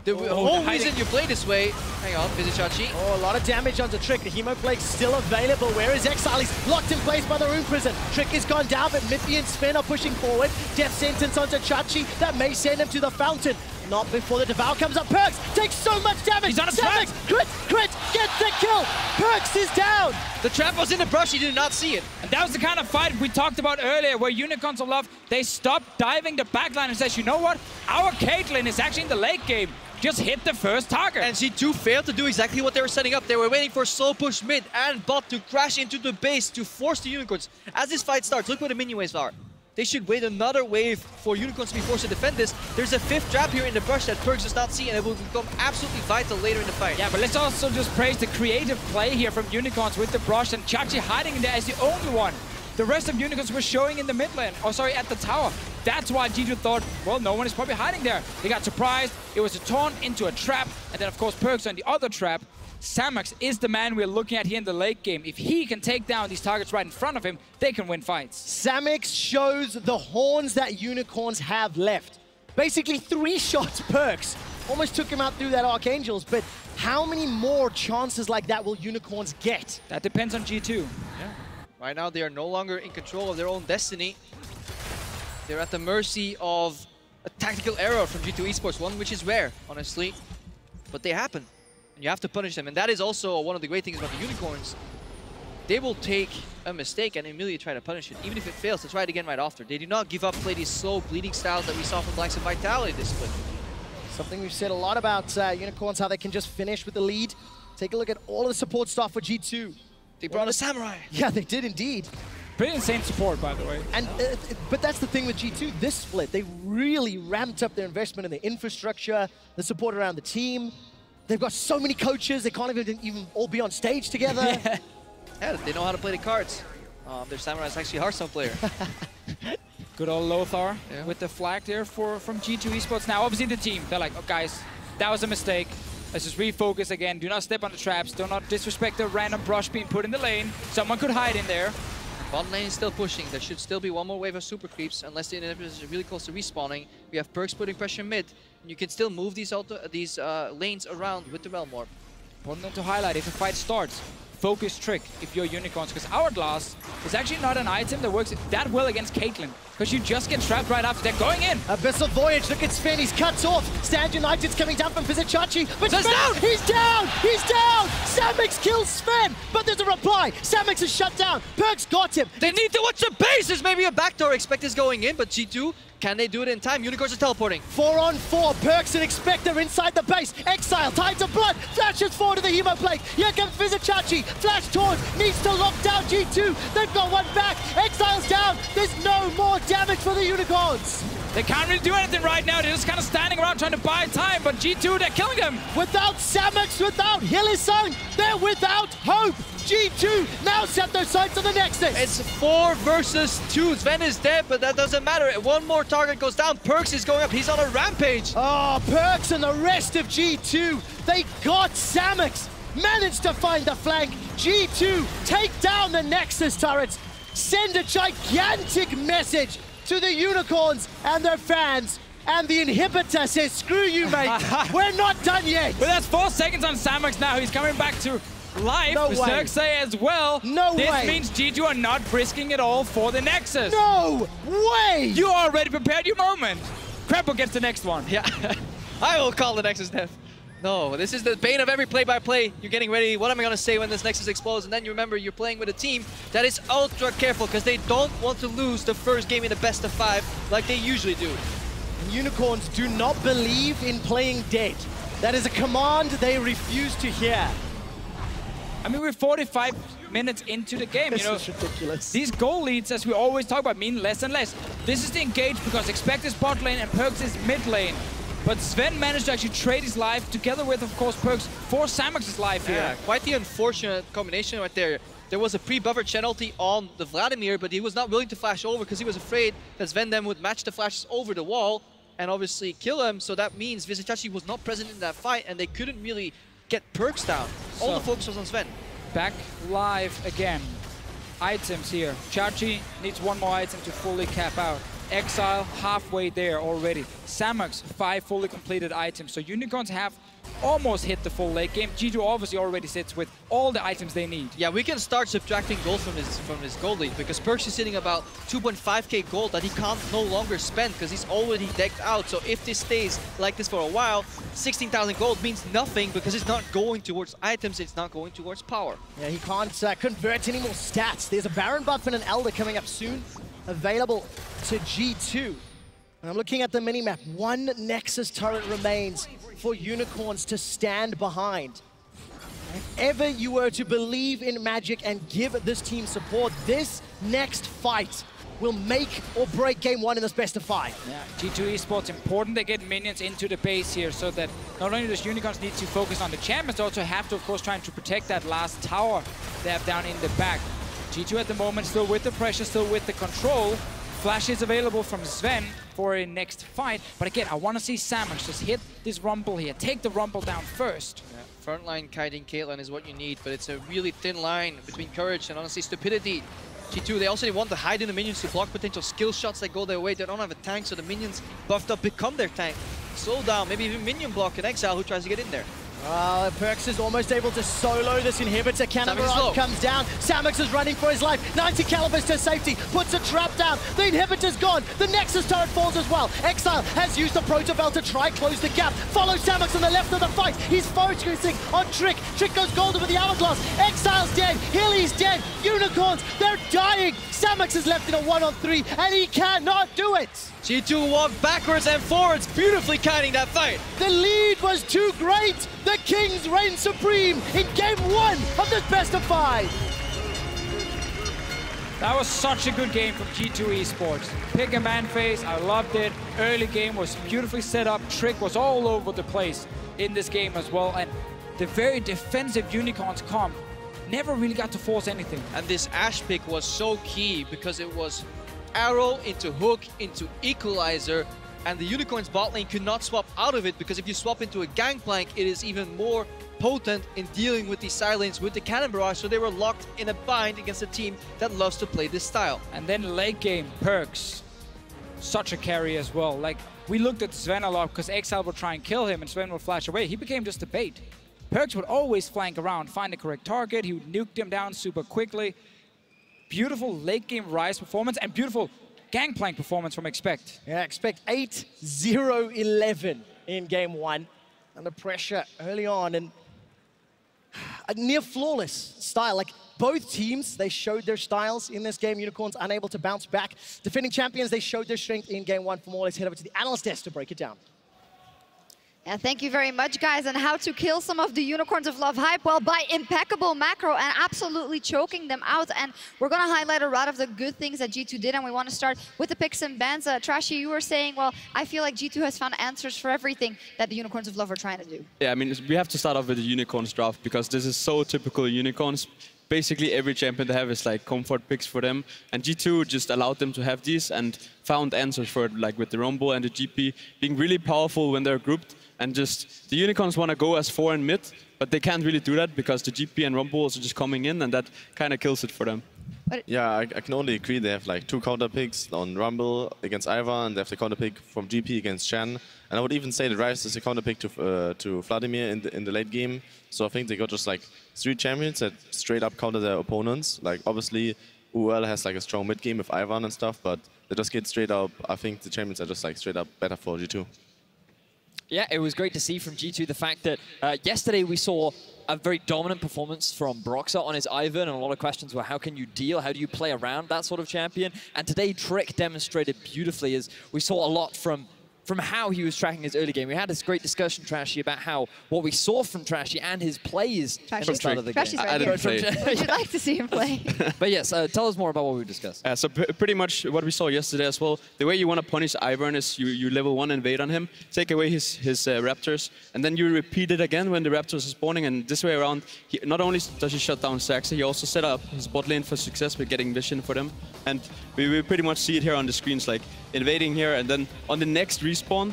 the whole reason you play this way, hang on, Vizicsacsi. Oh, a lot of damage onto Trick. The Hemoplague's still available. Where is Exileh? He's locked in place by the Rune Prison. Trick is gone down, but Mithy and Zven are pushing forward. Death sentence onto Chachi. That may send him to the fountain. Not before the Devour comes up. PerkZ takes so much damage. He's on a trap. Crit, gets the kill. PerkZ is down. The trap was in the brush, he did not see it. And that was the kind of fight we talked about earlier, where Unicorns of Love, they stopped diving the backline and says, you know what? Our Caitlyn is actually in the late game. Just hit the first target. And G2 failed to do exactly what they were setting up. They were waiting for slow push mid and bot to crash into the base to force the Unicorns. As this fight starts, look where the minion waves are. They should wait another wave for Unicorns to be forced to defend this. There's a 5th trap here in the brush that PerkZ does not see, and it will become absolutely vital later in the fight. Yeah, but let's also just praise the creative play here from Unicorns with the brush, and Chachi hiding in there as the only one. The rest of Unicorns were showing in the mid lane, at the tower. That's why G2 thought, well, no one is probably hiding there. They got surprised. It was a taunt into a trap, and then of course PerkZ on the other trap. Samux is the man we're looking at here in the late game. If he can take down these targets right in front of him, they can win fights. Samux shows the horns that Unicorns have left. Basically 3 shots PerkZ. Almost took him out through that Archangels, but how many more chances like that will Unicorns get? That depends on G2. Yeah. Right now they are no longer in control of their own destiny. They're at the mercy of a tactical error from G2 eSports, one which is rare, honestly, but they happen. And you have to punish them, and that is also one of the great things about the Unicorns. They will take a mistake and immediately try to punish it. Even if it fails, to try it again right after. They do not give up, play these slow bleeding styles that we saw from the likes of Vitality this split. Something we've said a lot about Unicorns, how they can just finish with the lead. Take a look at all of the support stuff for G2. They brought a Samurai. Yeah, they did indeed. Pretty insane support, by the way. And but that's the thing with G2, this split, they really ramped up their investment in the infrastructure, the support around the team. They've got so many coaches, they can't even all be on stage together. Yeah, they know how to play the cards. Their Samurai is actually a Hearthstone player. Good old Lothar with the flag there from G2 eSports. Now, obviously the team, they're like, oh guys, that was a mistake. Let's just refocus again. Do not step on the traps. Do not disrespect the random brush being put in the lane. Someone could hide in there. Bot lane is still pushing. There should still be one more wave of super creeps unless the inhibitors is really close to respawning. We have PerkZ putting pressure mid. And you can still move these lanes around with the Realm Warp. Important to highlight if the fight starts. Focus trick if you're Unicorns, because Hourglass is actually not an item that works that well against Caitlyn, because you just get trapped right after. They're going in. Abyssal Voyage, look at Zven, he's cut off. Stand United's coming down from Vizicsacsi, but Zven's Zven, down! he's down! He's down! Samux kills Zven, but there's a reply. Samux is shut down. PerkZ got him. They need to watch the base! There's maybe a backdoor. Expect is going in, but G2, can they do it in time? Unicorns are teleporting. 4-on-4, PerkZ and Expector inside the base. Exile, Tides of Blood, flashes forward to the Hemo Blade. Here comes Vizicsacsi, flash taunt, needs to lock down G2. They've got one back, Exile's down. There's no more damage for the Unicorns. They can't really do anything right now. They're just kind of standing around trying to buy time, but G2, they're killing them. Without Samux, without Hylissang, they're without hope. G2 now set their sights on the Nexus. It's 4 versus 2. Zven is dead, but that doesn't matter. One more target goes down. PerkZ is going up. He's on a rampage. Oh, PerkZ and the rest of G2, they got Samux. Managed to find the flank. G2 take down the Nexus turrets. Send a gigantic message to the Unicorns and their fans. And the inhibitor says, screw you, mate. We're not done yet. But that's 4 seconds on Samux now. He's coming back to life. No way. Xerxe as well. No way. This means G2 are not risking it all for the Nexus. No way. You already prepared your moment. Krepo gets the next one. Yeah, I will call the Nexus death. No, this is the bane of every play-by-play. You're getting ready. What am I going to say when this Nexus explodes? And then you remember you're playing with a team that is ultra careful because they don't want to lose the first game in the best of 5 like they usually do. Unicorns do not believe in playing dead. That is a command they refuse to hear. I mean, we're 45 minutes into the game. This you know, is ridiculous. These goal leads, as we always talk about, mean less and less. This is the engage because Expect is bot lane and PerkZ is mid lane. But Zven managed to actually trade his life together with, of course, PerkZ for Samux's life here. Yeah, quite the unfortunate combination right there. There was a pre-buffer penalty on the Vladimir, but he was not willing to flash over because he was afraid that Zven then would match the flashes over the wall and obviously kill him. So that means Vizicsacsi was not present in that fight and they couldn't really get PerkZ down. All the focus was on Zven. Back live again. Items here. Chachi needs one more item to fully cap out. Exile halfway there already. Samux 5 fully completed items. So Unicorns have almost hit the full late game. G2 obviously already sits with all the items they need. Yeah, we can start subtracting gold from his gold lead because PerkZ is sitting about 2.5k gold that he can't no longer spend because he's already decked out. So if this stays like this for a while, 16,000 gold means nothing because it's not going towards items, it's not going towards power. Yeah, he can't convert any more stats. There's a Baron buff and an Elder coming up soon, available to G2. And I'm looking at the minimap. One Nexus turret remains for Unicorns to stand behind. If ever you were to believe in Magic and give this team support, this next fight will make or break game 1 in this best of 5. Yeah, G2 eSports important they get minions into the base here so that not only does Unicorns need to focus on the champions, also have to, of course, trying to protect that last tower they have down in the back. G2 at the moment still with the pressure, still with the control. Flash is available from Zven for a next fight. But again, I want to see Samux just hit this Rumble here. Take the Rumble down first. Yeah, frontline kiting Caitlyn is what you need, but it's a really thin line between courage and honestly stupidity. G2, they also want to hide in the minions to block potential skill shots that go their way. They don't have a tank, so the minions buffed up become their tank. Slow down, maybe even minion block an Exile who tries to get in there. PerkZ is almost able to solo this inhibitor. Cannon Barrage comes down. Samux is running for his life. 90 calibers to safety. Puts a trap down. The inhibitor's gone. The Nexus turret falls as well. Exile has used the Protobell to try close the gap. Follows Samux on the left of the fight. He's focusing on Trick. Trick goes golden with the Hourglass. Exile's dead. Hilly's dead. Unicorns, they're dying. Samux is left in a 1-on-3 and he cannot do it. G2 walk backwards and forwards, beautifully kiting that fight. The lead was too great. The Kings reign supreme in game 1 of this best of 5. That was such a good game from G2 eSports. Pick a man phase, I loved it. Early game was beautifully set up. Trick was all over the place in this game as well. And the very defensive Unicorns comp never really got to force anything. And this Ashe pick was so key because it was arrow into hook into equalizer, and the Unicorns bot lane could not swap out of it, because if you swap into a Gangplank, it is even more potent in dealing with these side lanes with the Cannon Barrage, so they were locked in a bind against a team that loves to play this style. And then late game, PerkZ, such a carry as well. Like, we looked at Zven a lot because Exileh would try and kill him and Zven would flash away. He became just a bait. PerkZ would always flank around, find the correct target, he would nuke them down super quickly. Beautiful late game Ryze performance and beautiful Gangplank performance from Expect. Yeah, Expect 8-0-11 in game 1. Under pressure early on, and a near flawless style. Like, both teams, they showed their styles in this game. Unicorns unable to bounce back. Defending champions, they showed their strength in game 1. For more, let's head over to the analyst desk to break it down. Yeah, thank you very much, guys. And how to kill some of the Unicorns of Love hype? Well, by impeccable macro and absolutely choking them out. And we're going to highlight a lot of the good things that G2 did, and we want to start with the picks and bans. Trashy, you were saying, well, I feel like G2 has found answers for everything that the Unicorns of Love are trying to do. Yeah, I mean, we have to start off with the Unicorns draft, because this is so typical Unicorns. Basically, every champion they have is like comfort picks for them, and G2 just allowed them to have these and found answers for it, like with the Rumble and the GP being really powerful when they're grouped. And just the Unicorns want to go as 4 in mid, but they can't really do that because the GP and Rumbles are just coming in, and that kind of kills it for them. Yeah, I can only agree. They have like 2 counter picks on Rumble against Ivern, and they have the counter pick from GP against Shen. And I would even say that Ryze is a counter pick to Vladimir in the late game. So I think they got just like 3 champions that straight up counter their opponents. Like, obviously UOL has like a strong mid game with Ivern and stuff, but they just get straight up. I think the champions are just like straight up better for G2. Yeah, it was great to see from G2 the fact that yesterday we saw a very dominant performance from PerkZ on his Ivern, and a lot of questions were how can you deal, how do you play around that sort of champion? And today Trick demonstrated beautifully, as we saw a lot from how he was tracking his early game. We had this great discussion, Trashy, about how what we saw from Trashy and his plays from the start of the game. I didn't play. Would you like to see him play? But yes, tell us more about what we discussed. So pretty much what we saw yesterday as well. The way you want to punish Ivern is you level 1 invade on him, take away his Raptors, and then you repeat it again when the Raptors are spawning. And this way around, not only does he shut down Xerxe, he also set up his bot lane for success with getting vision for them. And we pretty much see it here on the screens, like invading here, and then on the next respawn,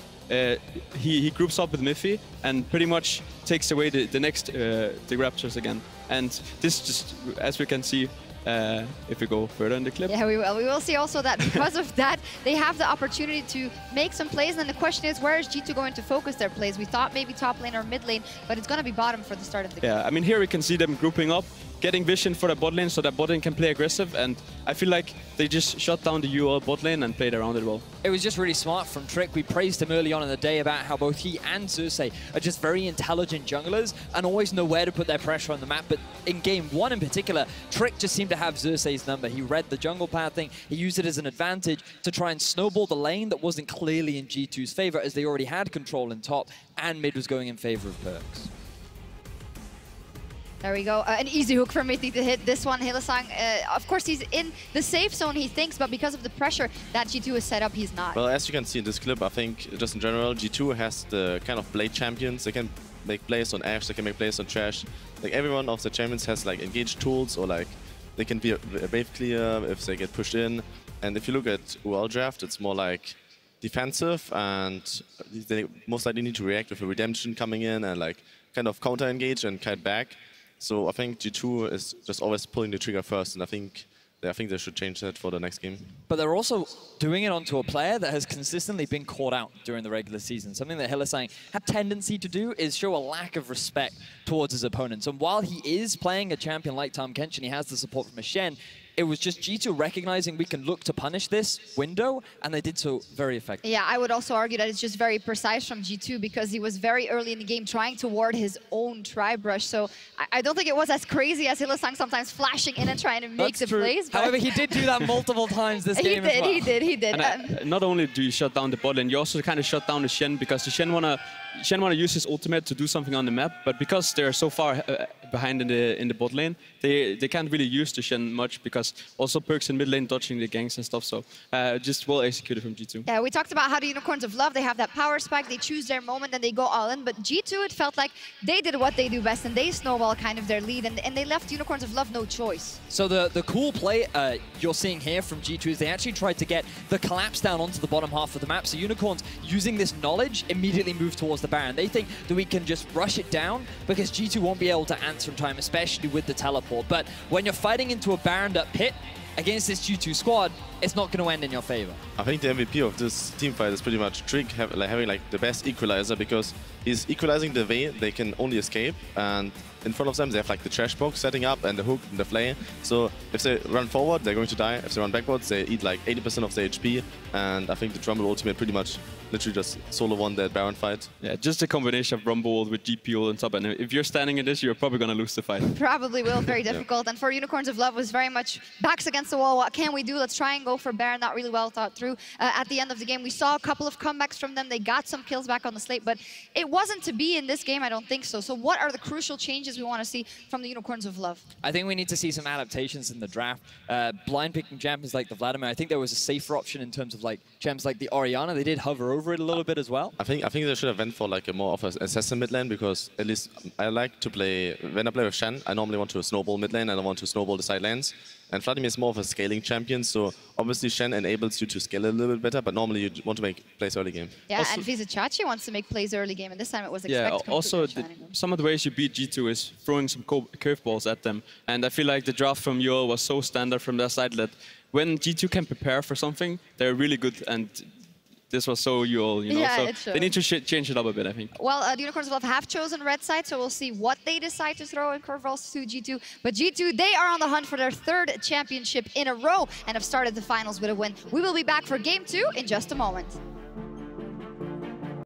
he groups up with Mithy and pretty much takes away the next the Raptors again. And this just, as we can see, if we go further in the clip. Yeah, we will. We will see also that because of that, they have the opportunity to make some plays. And then the question is, where is G2 going to focus their plays? We thought maybe top lane or mid lane, but it's going to be bottom for the start of the game. Yeah, I mean, here we can see them grouping up, getting vision for the bot lane so that bot lane can play aggressive. And I feel like they just shut down the UOL bot lane and played around it well. It was just really smart from Trick. We praised him early on in the day about how both he and Xerxe are just very intelligent junglers and always know where to put their pressure on the map. But in game 1 in particular, Trick just seemed to have Xerxe's number. He read the jungle pathing, he used it as an advantage to try and snowball the lane that wasn't clearly in G2's favor, as they already had control in top, and mid was going in favor of PerkZ. There we go. An easy hook for Mithy to hit this one. Hylissang, of course, he's in the safe zone, he thinks, but because of the pressure that G2 has set up, he's not. Well, as you can see in this clip, I think just in general, G2 has the kind of blade champions. They can make plays on Ashe, they can make plays on Thresh. Like, every one of the champions has like engaged tools, or like they can be a wave clear if they get pushed in. And if you look at UOL draft, it's more like defensive, and they most likely need to react with a redemption coming in and like kind of counter engage and kite back. So I think G2 is just always pulling the trigger first, and I think they should change that for the next game. But they're also doing it onto a player that has consistently been caught out during the regular season. Something that Hylissang had tendency to do is show a lack of respect towards his opponents. And while he is playing a champion like Tahm Kench and he has the support from a Shen, it was just G2 recognizing we can look to punish this window, and they did so very effectively. Yeah, I would also argue that it's just very precise from G2 because he was very early in the game trying to ward his own tri-brush. So I don't think it was as crazy as Hylissang sometimes flashing in and trying to make the plays. However, he did do that multiple times this game as well. He did. And not only do you shut down the bot lane, you also kind of shut down the Shen, because the Shen wanna use his ultimate to do something on the map, but because they're so far behind in the bot lane, they can't really use the Shen much because also PerkZ in mid lane dodging the ganks and stuff. So just well executed from G2. Yeah, we talked about how the Unicorns of Love, they have that power spike, they choose their moment and they go all in. But G2, it felt like they did what they do best and they snowball kind of their lead and they left Unicorns of Love no choice. So the cool play you're seeing here from G2 is they actually tried to get the collapse down onto the bottom half of the map. So Unicorns, using this knowledge, immediately move towards the Baron. They think that we can just rush it down because G2 won't be able to answer in time, especially with the teleport. But when you're fighting into a Baroned up pit against this G2 squad, it's not going to end in your favor. I think the MVP of this team fight is pretty much Trig having like the best equalizer because he's equalizing the way they can only escape, and in front of them they have like the trash box setting up and the hook and the flay. So if they run forward, they're going to die. If they run backwards, they eat like 80% of their HP, and I think the Rumble ultimate pretty much literally just solo won that Baron fight. Yeah, just a combination of Rumble with GPO on top, and if you're standing in this, you're probably going to lose the fight. Probably will, very difficult. And for Unicorns of Love was very much backs against the wall. What can we do? Let's try and go for Baron. Not really well thought through. At the end of the game, we saw a couple of comebacks from them. They got some kills back on the slate, but it wasn't to be in this game, I don't think so. So what are the crucial changes we want to see from the Unicorns of Love? I think we need to see some adaptations in the draft. Blind picking champions like the Vladimir, I think there was a safer option in terms of like champs like the Orianna. They did hover over it a little bit as well. I think they should have went for like a more of an assassin mid lane, because at least I like to play, when I play with Shen, I normally want to snowball mid lane and I want to snowball the side lanes. And Vladimir is more of a scaling champion, so obviously Shen enables you to scale a little bit better, but normally you want to make plays early game. Yeah, also, and Vizicsacsi wants to make plays early game, and this time it was expected. Yeah, also some of the ways you beat G2 is throwing some curveballs at them. And I feel like the draft from UOL was so standard from their side that when G2 can prepare for something, they're really good, and this was so UOL, you know, yeah, so they need to change it up a bit, I think. Well, the Unicorns of Love have chosen red side, so we'll see what they decide to throw in curveballs to G2. But G2, they are on the hunt for their third championship in a row and have started the finals with a win. We will be back for Game 2 in just a moment.